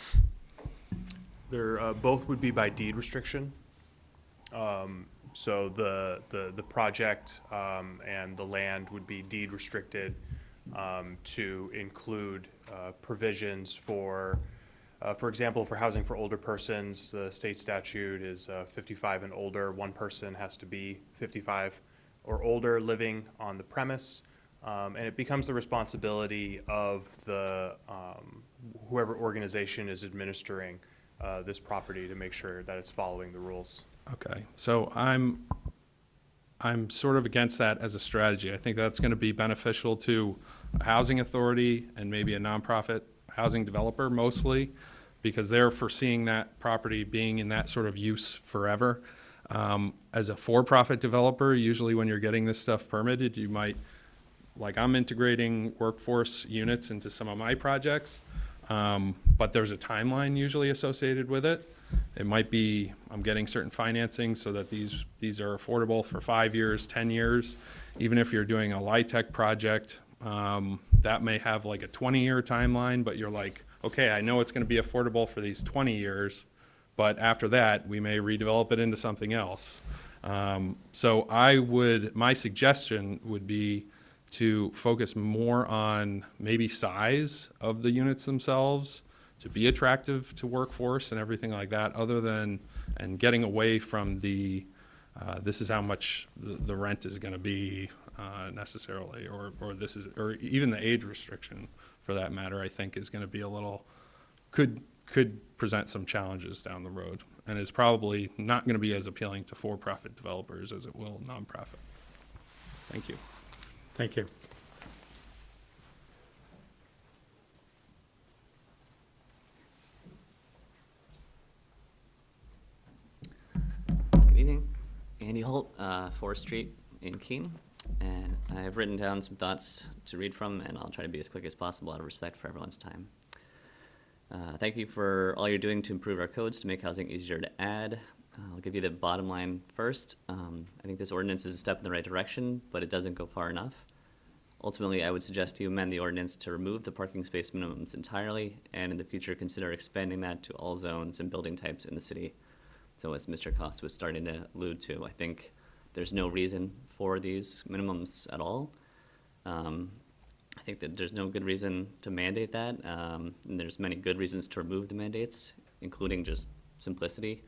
M: They're, both would be by deed restriction. So the project and the land would be deed restricted to include provisions for example, for housing for older persons. The state statute is 55 and older. One person has to be 55 or older living on the premise. And it becomes the responsibility of the whoever organization is administering this property to make sure that it's following the rules.
E: Okay, so I'm sort of against that as a strategy. I think that's going to be beneficial to a housing authority and maybe a nonprofit housing developer mostly, because they're foreseeing that property being in that sort of use forever. As a for-profit developer, usually when you're getting this stuff permitted, you might, like I'm integrating workforce units into some of my projects, but there's a timeline usually associated with it. It might be I'm getting certain financing so that these are affordable for 5 years, 10 years. Even if you're doing a LIHTC project, That may have like a 20-year timeline, but you're like, okay, I know it's going to be affordable for these 20 years, but after that, we may redevelop it into something else. So my suggestion would be to focus more on maybe size of the units themselves, to be attractive to workforce and everything like that, and getting away from this is how much the rent is going to be necessarily, or even the age restriction for that matter, I think is going to be could present some challenges down the road, and is probably not going to be as appealing to for-profit developers as it will nonprofit. Thank you.
A: Thank you.
N: Good evening. Andy Holt, 4th Street in Keene. And I've written down some thoughts to read from, and I'll try to be as quick as possible out of respect for everyone's time. Thank you for all you're doing to improve our codes to make housing easier to add. I'll give you the bottom line first. I think this ordinance is a step in the right direction, but it doesn't go far enough. Ultimately, I would suggest you amend the ordinance to remove the parking space minimums entirely, and in the future consider expanding that to all zones and building types in the city. So as Mr. Cost was starting to allude to, I think there's no reason for these minimums at all. I think that there's no good reason to mandate that, and there's many good reasons to remove the mandates, including just simplicity,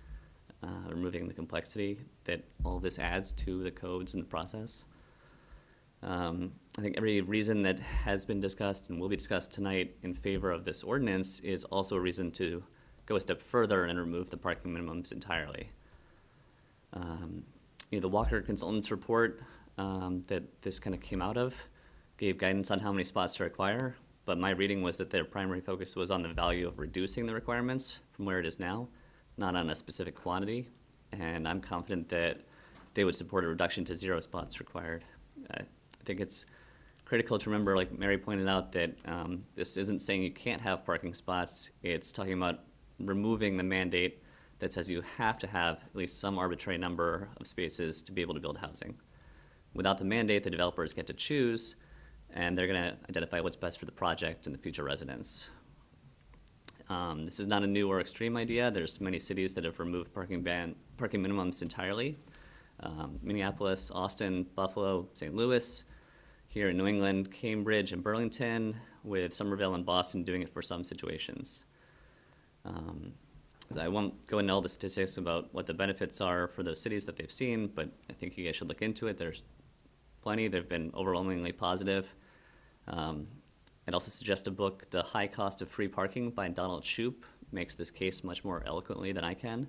N: removing the complexity that all this adds to the codes and the process. I think every reason that has been discussed and will be discussed tonight in favor of this ordinance is also a reason to go a step further and remove the parking minimums entirely. The Walker Consultants report that this kind of came out of gave guidance on how many spots to require, but my reading was that their primary focus was on the value of reducing the requirements from where it is now, not on a specific quantity, and I'm confident that they would support a reduction to 0 spots required. I think it's critical to remember, like Mary pointed out, that this isn't saying you can't have parking spots. It's talking about removing the mandate that says you have to have at least some arbitrary number of spaces to be able to build housing. Without the mandate, the developers get to choose, and they're going to identify what's best for the project and the future residents. This is not a new or extreme idea. There's many cities that have removed parking minimums entirely. Minneapolis, Austin, Buffalo, St. Louis. Here in New England, Cambridge and Burlington, with Somerville and Boston doing it for some situations. I won't go into all the statistics about what the benefits are for those cities that they've seen, but I think you guys should look into it. There's plenty. They've been overwhelmingly positive. I'd also suggest a book, The High Cost of Free Parking by Donald Shoup, makes this case much more eloquently than I can,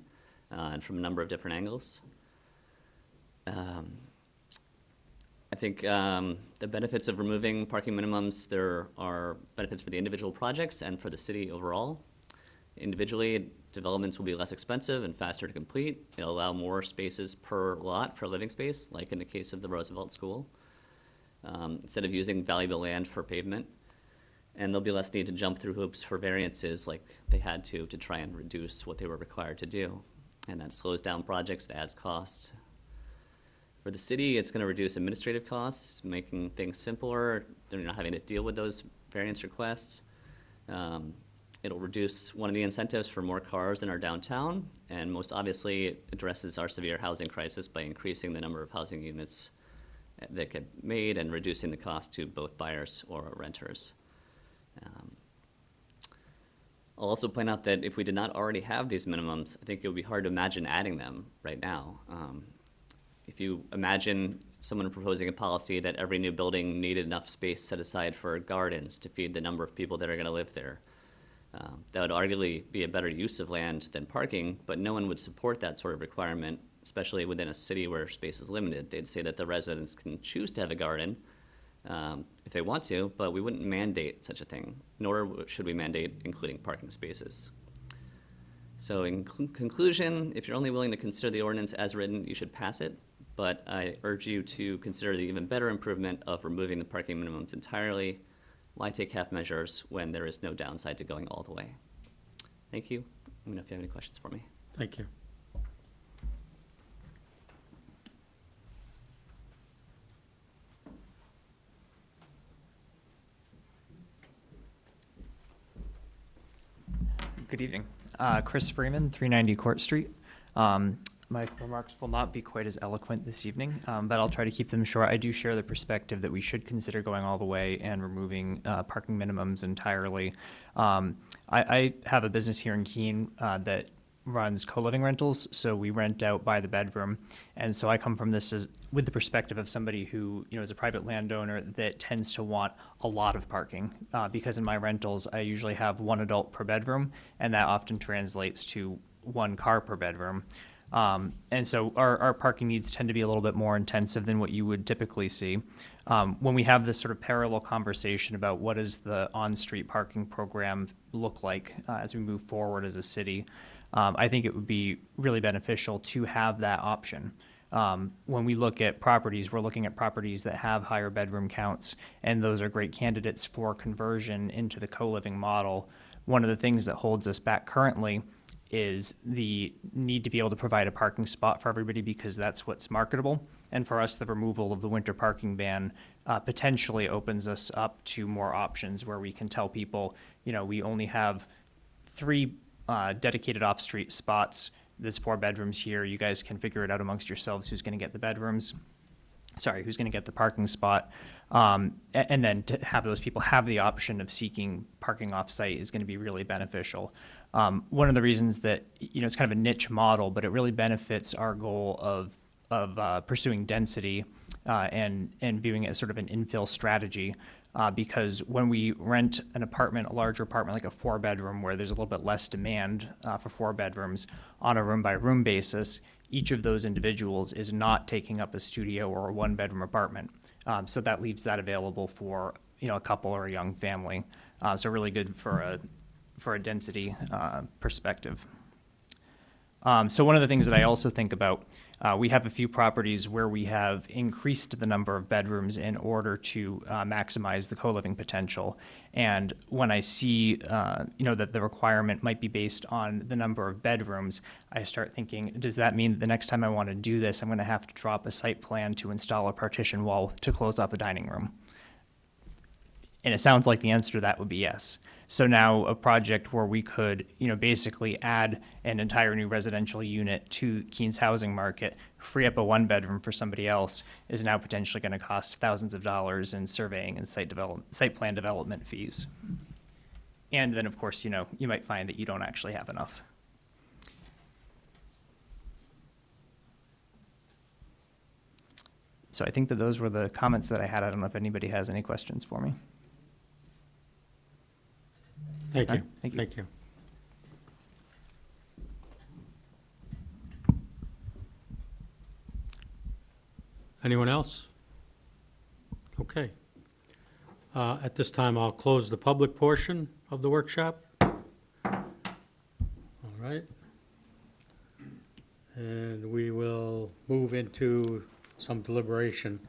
N: and from a number of different angles. I think the benefits of removing parking minimums, there are benefits for the individual projects and for the city overall. Individually, developments will be less expensive and faster to complete. It'll allow more spaces per lot for living space, like in the case of the Roosevelt School, instead of using valuable land for pavement. And there'll be less need to jump through hoops for variances like they had to try and reduce what they were required to do. And that slows down projects, it adds cost. For the city, it's going to reduce administrative costs, making things simpler. They're not having to deal with those variance requests. It'll reduce one of the incentives for more cars in our downtown, and most obviously, it addresses our severe housing crisis by increasing the number of housing units that get made and reducing the cost to both buyers or renters. I'll also point out that if we did not already have these minimums, I think it would be hard to imagine adding them right now. If you imagine someone proposing a policy that every new building needed enough space set aside for gardens to feed the number of people that are going to live there, that would arguably be a better use of land than parking, but no one would support that sort of requirement, especially within a city where space is limited. They'd say that the residents can choose to have a garden if they want to, but we wouldn't mandate such a thing, nor should we mandate including parking spaces. So in conclusion, if you're only willing to consider the ordinance as written, you should pass it, but I urge you to consider the even better improvement of removing the parking minimums entirely. Why take half measures when there is no downside to going all the way? Thank you. Let me know if you have any questions for me.
A: Thank you.
P: Good evening. Chris Freeman, 390 Court Street. My remarks will not be quite as eloquent this evening, but I'll try to keep them short. I do share the perspective that we should consider going all the way and removing parking minimums entirely. I have a business here in Keene that runs co-living rentals, so we rent out by the bedroom. And so I come from this with the perspective of somebody who, is a private landowner that tends to want a lot of parking, because in my rentals, I usually have one adult per bedroom, and that often translates to one car per bedroom. And so our parking needs tend to be a little bit more intensive than what you would typically see. When we have this sort of parallel conversation about what does the on-street parking program look like as we move forward as a city, I think it would be really beneficial to have that option. When we look at properties, we're looking at properties that have higher bedroom counts, and those are great candidates for conversion into the co-living model. One of the things that holds us back currently is the need to be able to provide a parking spot for everybody because that's what's marketable. And for us, the removal of the winter parking ban potentially opens us up to more options where we can tell people, we only have 3 dedicated off-street spots. There's 4 bedrooms here. You guys can figure it out amongst yourselves who's going to get the bedrooms. Sorry, who's going to get the parking spot. And then to have those people have the option of seeking parking off-site is going to be really beneficial. One of the reasons that, it's kind of a niche model, but it really benefits our goal of pursuing density and viewing it as sort of an infill strategy. Because when we rent an apartment, a larger apartment, like a 4-bedroom, where there's a little bit less demand for 4 bedrooms on a room-by-room basis, each of those individuals is not taking up a studio or a 1-bedroom apartment. So that leaves that available for a couple or a young family. So really good for a density perspective. So one of the things that I also think about, we have a few properties where we have increased the number of bedrooms in order to maximize the co-living potential. And when I see, that the requirement might be based on the number of bedrooms, I start thinking, does that mean that the next time I want to do this, I'm going to have to drop a site plan to install a partition wall to close off a dining room? And it sounds like the answer to that would be yes. So now a project where we could, basically add an entire new residential unit to Keene's housing market, free up a 1-bedroom for somebody else, is now potentially going to cost thousands of dollars in surveying and site plan development fees. And then, of course, you might find that you don't actually have enough. So I think that those were the comments that I had. I don't know if anybody has any questions for me.
A: Thank you.
P: Thank you.
A: Thank you. Anyone else? Okay. At this time, I'll close the public portion of the workshop. All right. And we will move into some deliberation.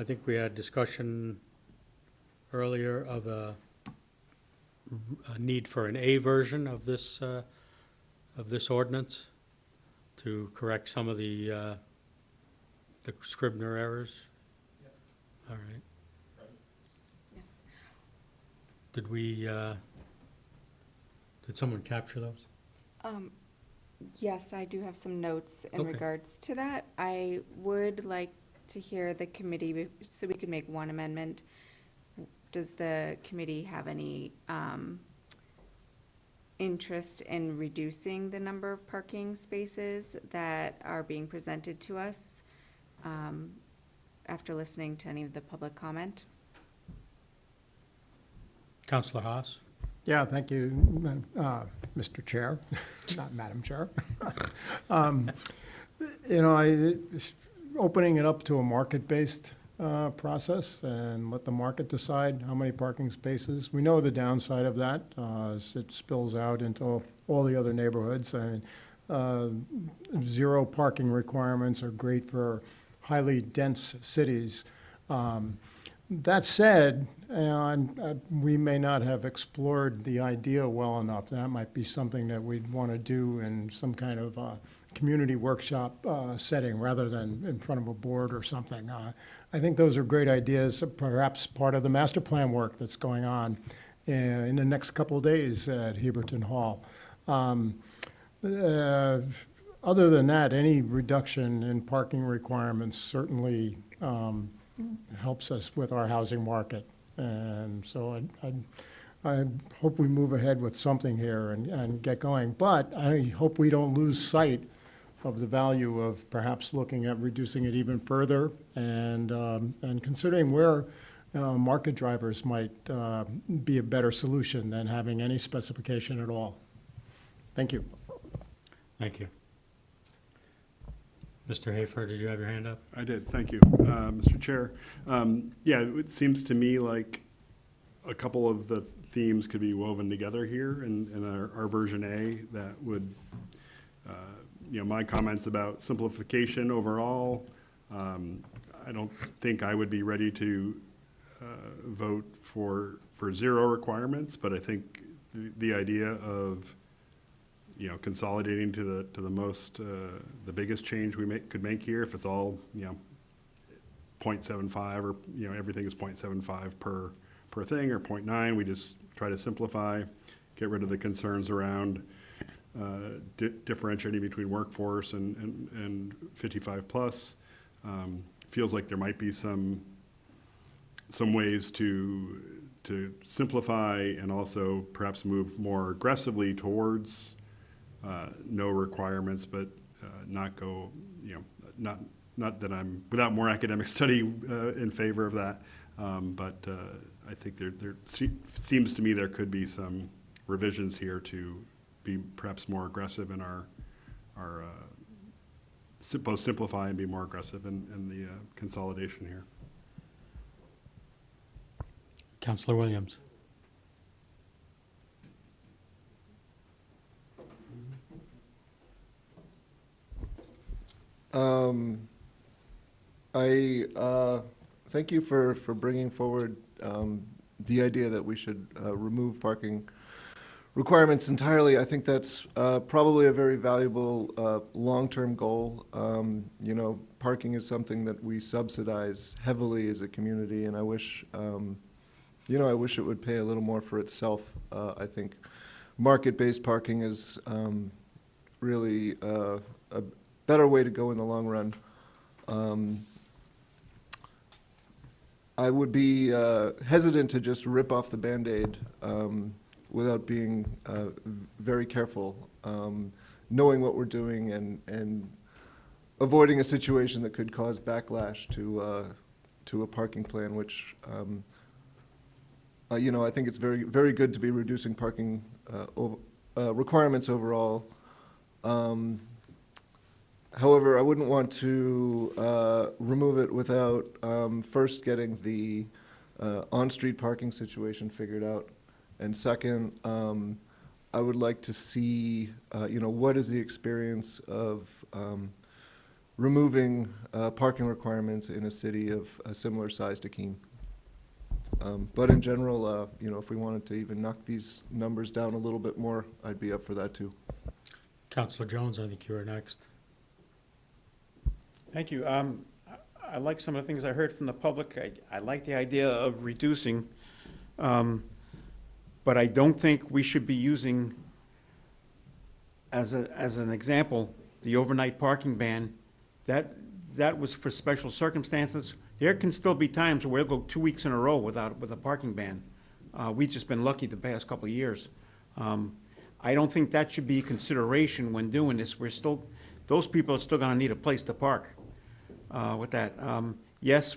A: I think we had discussion earlier of a need for an A version of this ordinance to correct some of the Scribner errors.
H: Yep.
A: All right.
H: Yes.
A: Did someone capture those?
H: Yes, I do have some notes in
A: Okay.
H: regards to that. I would like to hear the committee, so we could make one amendment. Does the committee have any interest in reducing the number of parking spaces that are being presented to us after listening to any of the public comment?
A: Councillor Haas?
F: Yeah, thank you, Mr. Chair, not Madam Chair. Opening it up to a market-based process and let the market decide how many parking spaces. We know the downside of that is it spills out into all the other neighborhoods. Zero parking requirements are great for highly dense cities. That said, we may not have explored the idea well enough. That might be something that we'd want to do in some kind of community workshop setting rather than in front of a board or something. I think those are great ideas, perhaps part of the master plan work that's going on in the next couple of days at Heberton Hall. Uh, Other than that, any reduction in parking requirements certainly helps us with our housing market. And so I hope we move ahead with something here and get going. But I hope we don't lose sight of the value of perhaps looking at reducing it even further and considering where market drivers might be a better solution than having any specification at all. Thank you.
A: Thank you. Mr. Hafer, did you have your hand up?
I: I did, thank you, Mr. Chair. Yeah, it seems to me like a couple of the themes could be woven together here in our version A that would, my comments about simplification overall. I don't think I would be ready to vote for zero requirements, but I think the idea of consolidating to the most, the biggest change we could make here, if it's all, 0.75 or, everything is 0.75 per thing, or 0.9, we just try to simplify, get rid of the concerns around differentiating between workforce and 55 plus. Feels like there might be some ways to simplify and also perhaps move more aggressively towards no requirements, but not go, not that I'm, without more academic study, in favor of that. But I think there seems to me there could be some revisions here to be perhaps more aggressive in our both simplify and be more aggressive in the consolidation here.
A: Councillor Williams.
J: I thank you for bringing forward the idea that we should remove parking requirements entirely. I think that's probably a very valuable long-term goal. Parking is something that we subsidize heavily as a community, and I wish, I wish it would pay a little more for itself. I think market-based parking is really a better way to go in the long run. I would be hesitant to just rip off the Band-Aid without being very careful, knowing what we're doing and avoiding a situation that could cause backlash to a parking plan, which I think it's very, very good to be reducing parking requirements overall. However, I wouldn't want to remove it without first getting the on-street parking situation figured out. And second, I would like to see, what is the experience of removing parking requirements in a city of a similar size to Keene. But in general, if we wanted to even knock these numbers down a little bit more, I'd be up for that too.
A: Councillor Jones, I think you are next.
O: Thank you. I like some of the things I heard from the public. I like the idea of reducing, but I don't think we should be using, as an example, the overnight parking ban. That was for special circumstances. There can still be times where we'll go 2 weeks in a row with a parking ban. We've just been lucky the past couple of years. I don't think that should be a consideration when doing this. Those people are still gonna need a place to park with that. Yes,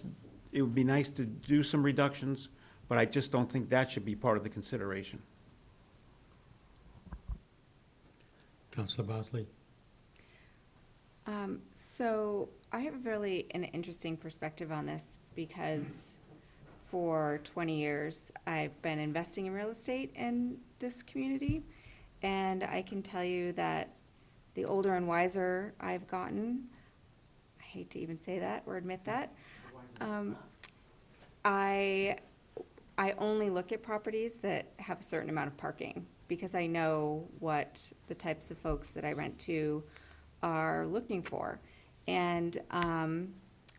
O: it would be nice to do some reductions, but I just don't think that should be part of the consideration.
A: Councillor Bosley.
H: So I have really an interesting perspective on this because for 20 years, I've been investing in real estate in this community. And I can tell you that the older and wiser I've gotten, I hate to even say that or admit that, I only look at properties that have a certain amount of parking because I know what the types of folks that I rent to are looking for. And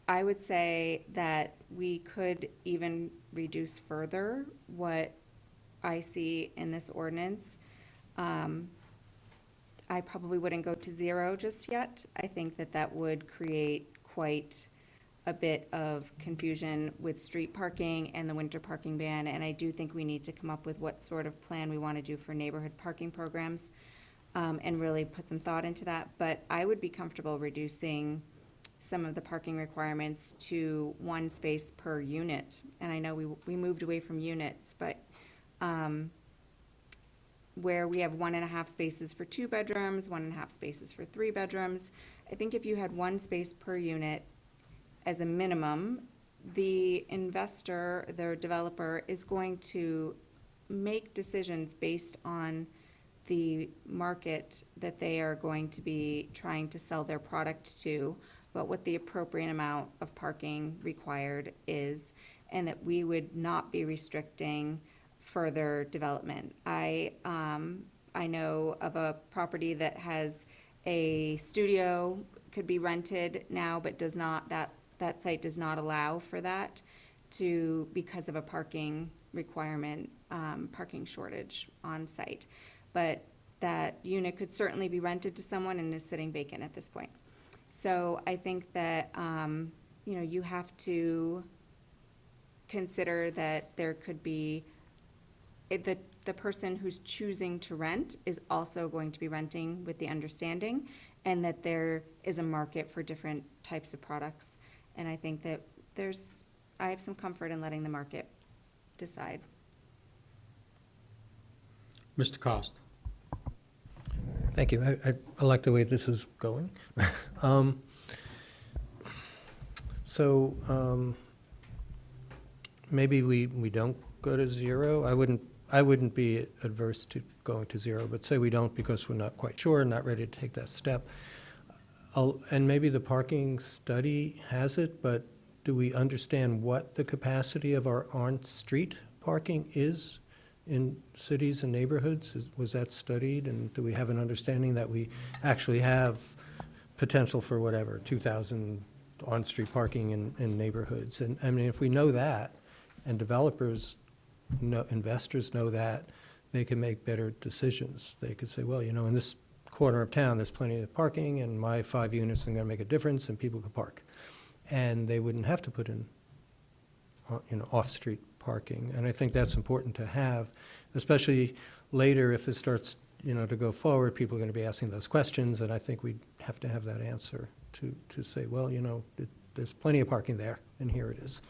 H: I would say that we could even reduce further what I see in this ordinance. I probably wouldn't go to 0 just yet. I think that that would create quite a bit of confusion with street parking and the winter parking ban, and I do think we need to come up with what sort of plan we want to do for neighborhood parking programs, and really put some thought into that. But I would be comfortable reducing some of the parking requirements to 1 space per unit. And I know we moved away from units, but where we have 1.5 spaces for 2 bedrooms, 1.5 spaces for 3 bedrooms, I think if you had 1 space per unit as a minimum, the investor, the developer, is going to make decisions based on the market that they are going to be trying to sell their product to, but what the appropriate amount of parking required is, and that we would not be restricting further development. I know of a property that has a studio, could be rented now, but does not, that site does not allow for that because of a parking requirement, parking shortage on site. But that unit could certainly be rented to someone and is sitting vacant at this point. So I think that, you have to consider that there could be, the person who's choosing to rent is also going to be renting with the understanding, and that there is a market for different types of products. And I think that I have some comfort in letting the market decide.
A: Mr. Cost?
K: Thank you. I like the way this is going. Maybe we don't go to 0. I wouldn't be adverse to going to 0, but say we don't because we're not quite sure, not ready to take that step. And maybe the parking study has it, but do we understand what the capacity of our on-street parking is in cities and neighborhoods? Was that studied, and do we have an understanding that we actually have potential for whatever, 2,000 on-street parking in neighborhoods? And I mean, if we know that, and developers know, investors know that, they can make better decisions. They could say, well, in this corner of town, there's plenty of parking, and my 5 units are going to make a difference, and people could park. And they wouldn't have to put in, off-street parking. And I think that's important to have, especially later if this starts, to go forward, people are going to be asking those questions, and I think we have to have that answer to say, well, there's plenty of parking there, and here it is.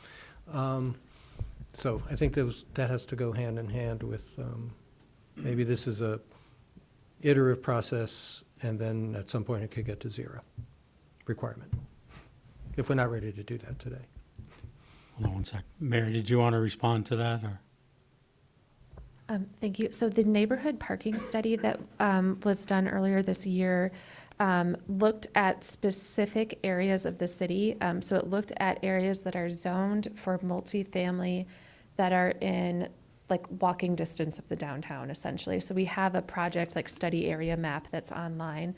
K: So I think that has to go hand in hand with, maybe this is a iterative process, and then at some point it could get to 0 requirement, if we're not ready to do that today.
A: Hold on one sec. Mary, did you want to respond to that, or?
B: Thank you. So the neighborhood parking study that was done earlier this year looked at specific areas of the city. So it looked at areas that are zoned for multifamily that are in like walking distance of the downtown, essentially. So we have a project like study area map that's online.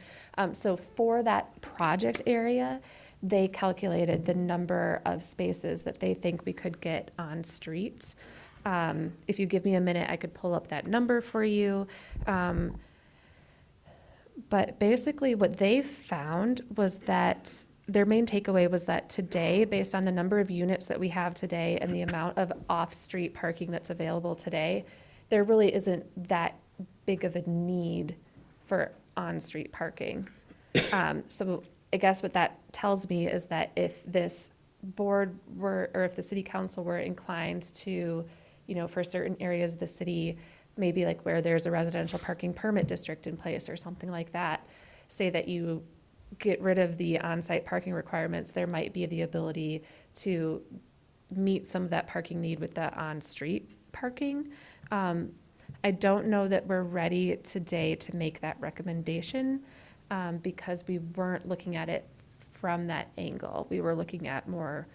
B: So for that project area, they calculated the number of spaces that they think we could get on streets. If you give me a minute, I could pull up that number for you. But basically what they found was that their main takeaway was that today, based on the number of units that we have today and the amount of off-street parking that's available today, there really isn't that big of a need for on-street parking. So I guess what that tells me is that if this board were, or if the city council were inclined to, for certain areas of the city, maybe like where there's a residential parking permit district in place or something like that, say that you get rid of the on-site parking requirements, there might be the ability to meet some of that parking need with the on-street parking. I don't know that we're ready today to make that recommendation because we weren't looking at it from that angle. We were looking at more,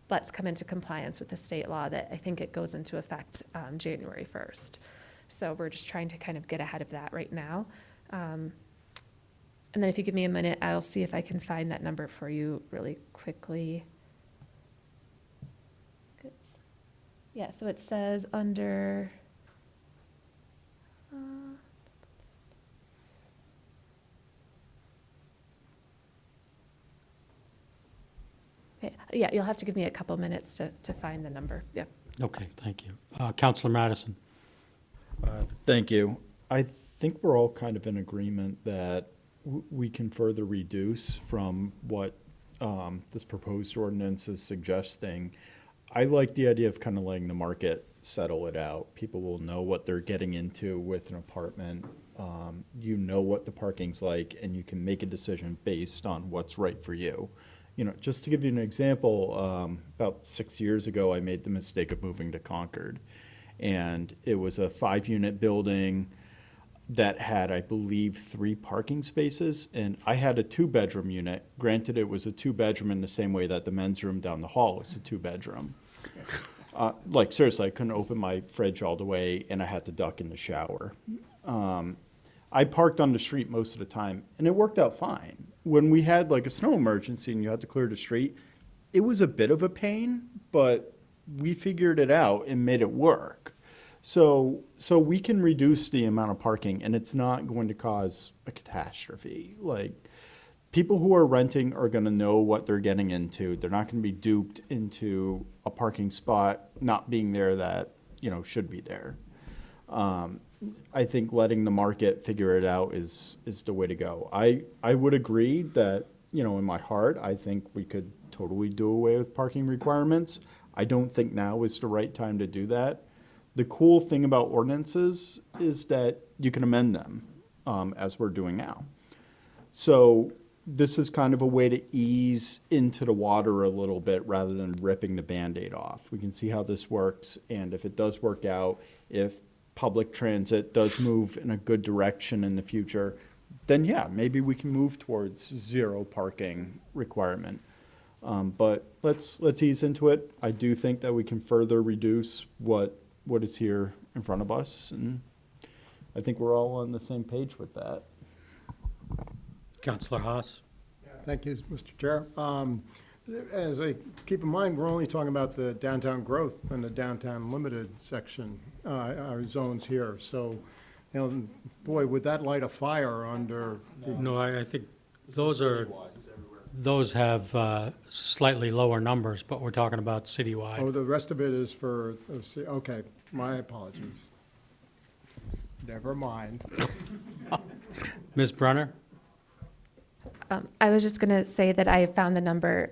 B: let's come into compliance with the state law that I think it goes into effect January 1st. So we're just trying to kind of get ahead of that right now. And then if you give me a minute, I'll see if I can find that number for you really quickly. Yeah, so it says under, Yeah, you'll have to give me a couple minutes to find the number. Yep.
A: Okay, thank you. Counselor Madison?
D: Thank you. I think we're all kind of in agreement that we can further reduce from what this proposed ordinance is suggesting. I like the idea of kind of letting the market settle it out. People will know what they're getting into with an apartment. You know what the parking's like, and you can make a decision based on what's right for you. You know, just to give you an example, about 6 years ago, I made the mistake of moving to Concord. And it was a 5-unit building that had, I believe, 3 parking spaces. And I had a 2-bedroom unit. Granted, it was a 2-bedroom in the same way that the men's room down the hall is a 2-bedroom. Like, seriously, I couldn't open my fridge all the way, and I had to duck in the shower. I parked on the street most of the time, and it worked out fine. When we had like a snow emergency and you had to clear the street, it was a bit of a pain, but we figured it out and made it work. So we can reduce the amount of parking, and it's not going to cause a catastrophe. Like, people who are renting are going to know what they're getting into. They're not going to be duped into a parking spot not being there that, you know, should be there. I think letting the market figure it out is the way to go. I would agree that, you know, in my heart, I think we could totally do away with parking requirements. I don't think now is the right time to do that. The cool thing about ordinances is that you can amend them, as we're doing now. So this is kind of a way to ease into the water a little bit rather than ripping the Band-Aid off. We can see how this works, and if it does work out, if public transit does move in a good direction in the future, then yeah, maybe we can move towards 0 parking requirement. But let's ease into it. I do think that we can further reduce what is here in front of us, and I think we're all on the same page with that.
A: Counselor Haas?
F: Thank you, Mr. Chair. As I keep in mind, we're only talking about the downtown growth and the downtown limited section, our zones here. So, you know, boy, would that light a fire under the
A: No, I think those have slightly lower numbers, but we're talking about citywide.
F: Oh, the rest of it is for, okay, my apologies. Never mind.
A: Ms. Brunner?
B: I was just going to say that I found the number.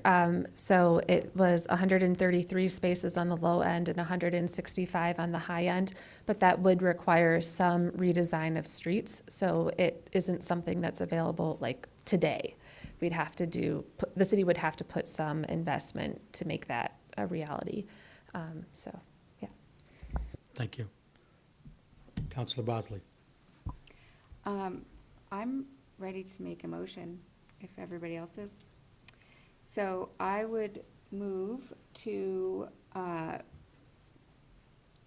B: So it was 133 spaces on the low end and 165 on the high end, but that would require some redesign of streets. So it isn't something that's available like today. We'd have to the city would have to put some investment to make that a reality. So, yeah.
A: Thank you. Counselor Bosley?
H: I'm ready to make a motion, if everybody else is. So I would move to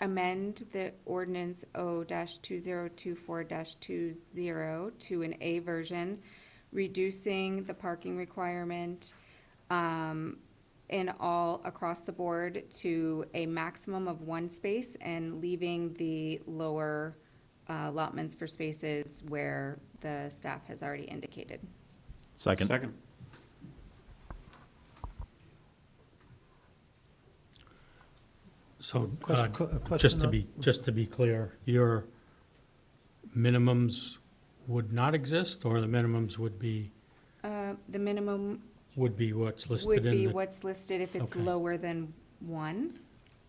H: amend the ordinance O-2024-20 to an A version, reducing the parking requirement in all across the board to a maximum of 1 space and leaving the lower allotments for spaces where the staff has already indicated.
D: Second.
A: So,
K: Question
A: just to be clear, your minimums would not exist, or the minimums would be
H: The minimum
A: what's listed in
H: would be
A: the?
H: what's listed if it's
A: Okay.
H: lower than 1.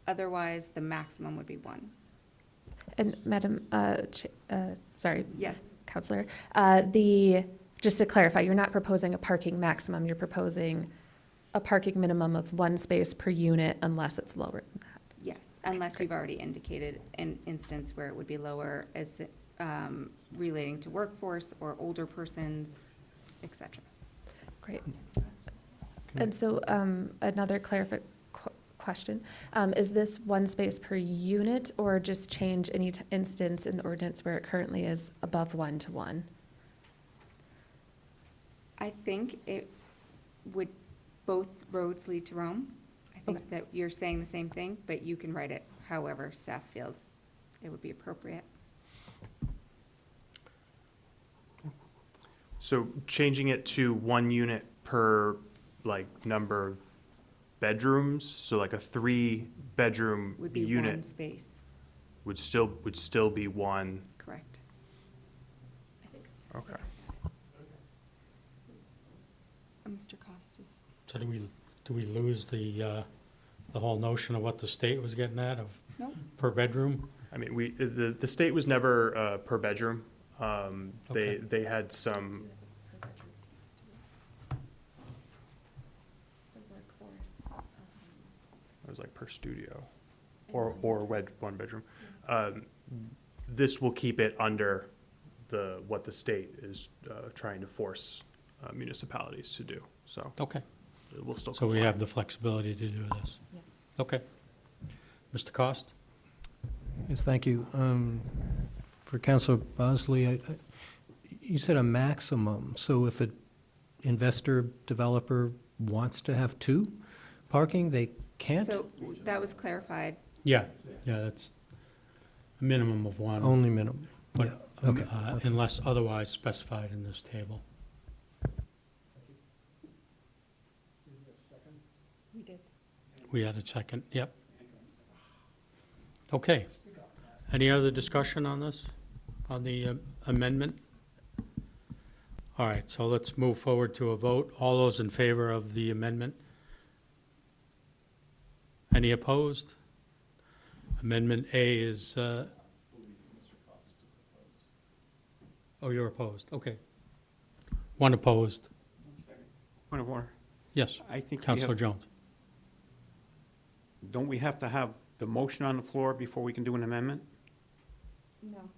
H: Otherwise, the maximum would be 1.
B: And Madam, sorry,
H: Yes.
B: Counselor, just to clarify, you're not proposing a parking maximum, you're proposing a parking minimum of 1 space per unit unless it's lower than that.
H: Yes, unless you've already indicated an instance where it would be lower as relating to workforce or older persons, et cetera.
B: Great. And so, another question, is this 1 space per unit, or just change any instance in the ordinance where it currently is above 1 to 1?
H: I think it would, both roads lead to Rome. I think that you're saying the same thing, but you can write it however staff feels it would be appropriate.
M: So changing it to 1 unit per, like, number of bedrooms, so like a 3-bedroom
H: Would be one
M: unit
H: space,
M: would still be one.
H: correct.
M: Okay.
H: Mr. Costas?
A: So do we lose the whole notion of what the state was getting at of
H: Nope.
A: per bedroom?
M: I mean, the state was never per bedroom.
A: Okay.
M: They had some, it was like per studio, or one bedroom. This will keep it under what the state is trying to force municipalities to do, so
A: Okay,
M: it will still
A: so we
M: comply.
A: have the flexibility to do this?
H: Yes.
A: Okay. Mr. Cost?
K: Yes, thank you. For Councilor Bosley, you said a maximum, so if an investor, developer wants to have 2 parking, they can't?
H: So that was clarified.
A: Yeah, that's a minimum of 1.
K: Only minimum?
A: But,
K: Yeah, okay.
A: unless otherwise specified in this table.
H: We did.
A: We had a second, yep. Okay. Any other discussion on this, on the amendment? All right, so let's move forward to a vote. All those in favor of the amendment? Any opposed? Amendment A is, oh, you're opposed, okay. 1 opposed,
O: Point of order.
A: yes.
O: I think we
A: Counselor
O: have,
A: Jones.
O: don't we have to have the motion on the floor before we can do an amendment?
H: No,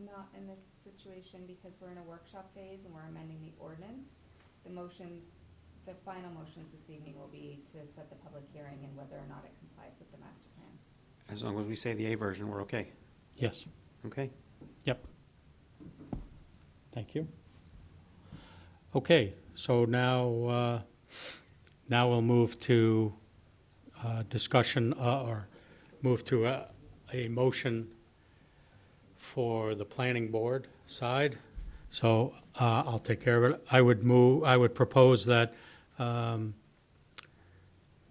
H: not in this situation, because we're in a workshop phase and we're amending the ordinance. The final motions this evening will be to set the public hearing and whether or not it complies with the master plan.
O: As long as we say the A version, we're okay.
A: Yes,
O: Okay?
A: yep. Thank you. Okay, so now we'll move to discussion, or move to a motion for the planning board side. So I'll take care of it. I would propose that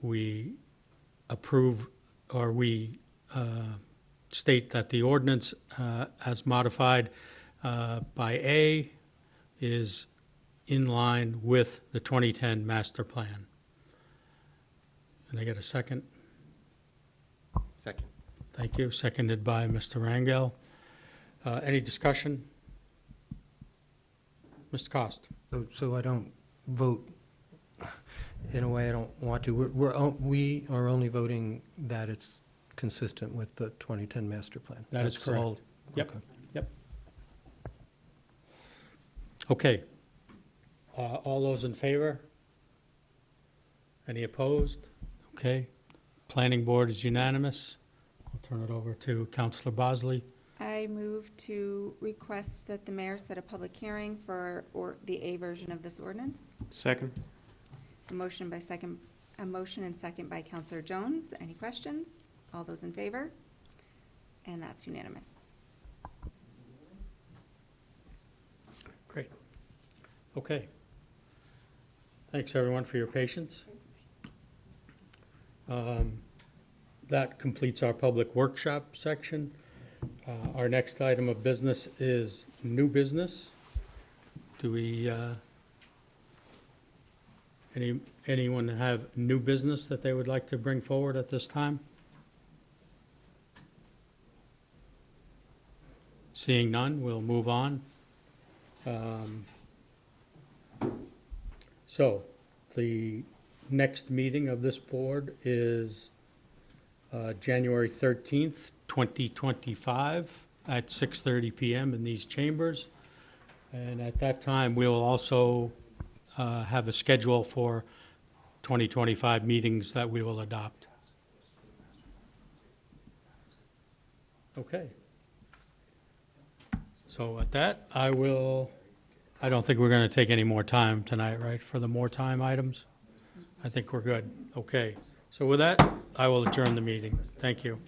A: we approve, or we state that the ordinance as modified by A is in line with the 2010 master plan. Can I get a second?
O: Second.
A: Thank you. Seconded by Mr. Rangel. Any discussion? Mr. Cost?
K: So I don't vote in a way I don't want to. We are only voting that it's consistent with the 2010 master plan.
A: That is
K: That's
A: correct.
K: all?
A: Yep.
K: Okay.
A: Yep. Okay. All those in favor? Any opposed? Okay. Planning board is unanimous. I'll turn it over to Counselor Bosley.
H: I move to request that the mayor set a public hearing for the A version of this ordinance.
O: Second.
H: A motion and second by Counselor Jones. Any questions? All those in favor? And that's unanimous.
A: Great. Okay. Thanks, everyone, for your patience. That completes our public workshop section. Our next item of business is new business. Do we, anyone have new business that they would like to bring forward at this time? Seeing none, we'll move on. So, the next meeting of this board is January 13th, 2025, at 6:30 PM in these chambers. And at that time, we'll also have a schedule for 2025 meetings that we will adopt. Okay. So at that, I don't think we're going to take any more time tonight, right, for the more time items? I think we're good. Okay. So with that, I will adjourn the meeting. Thank you.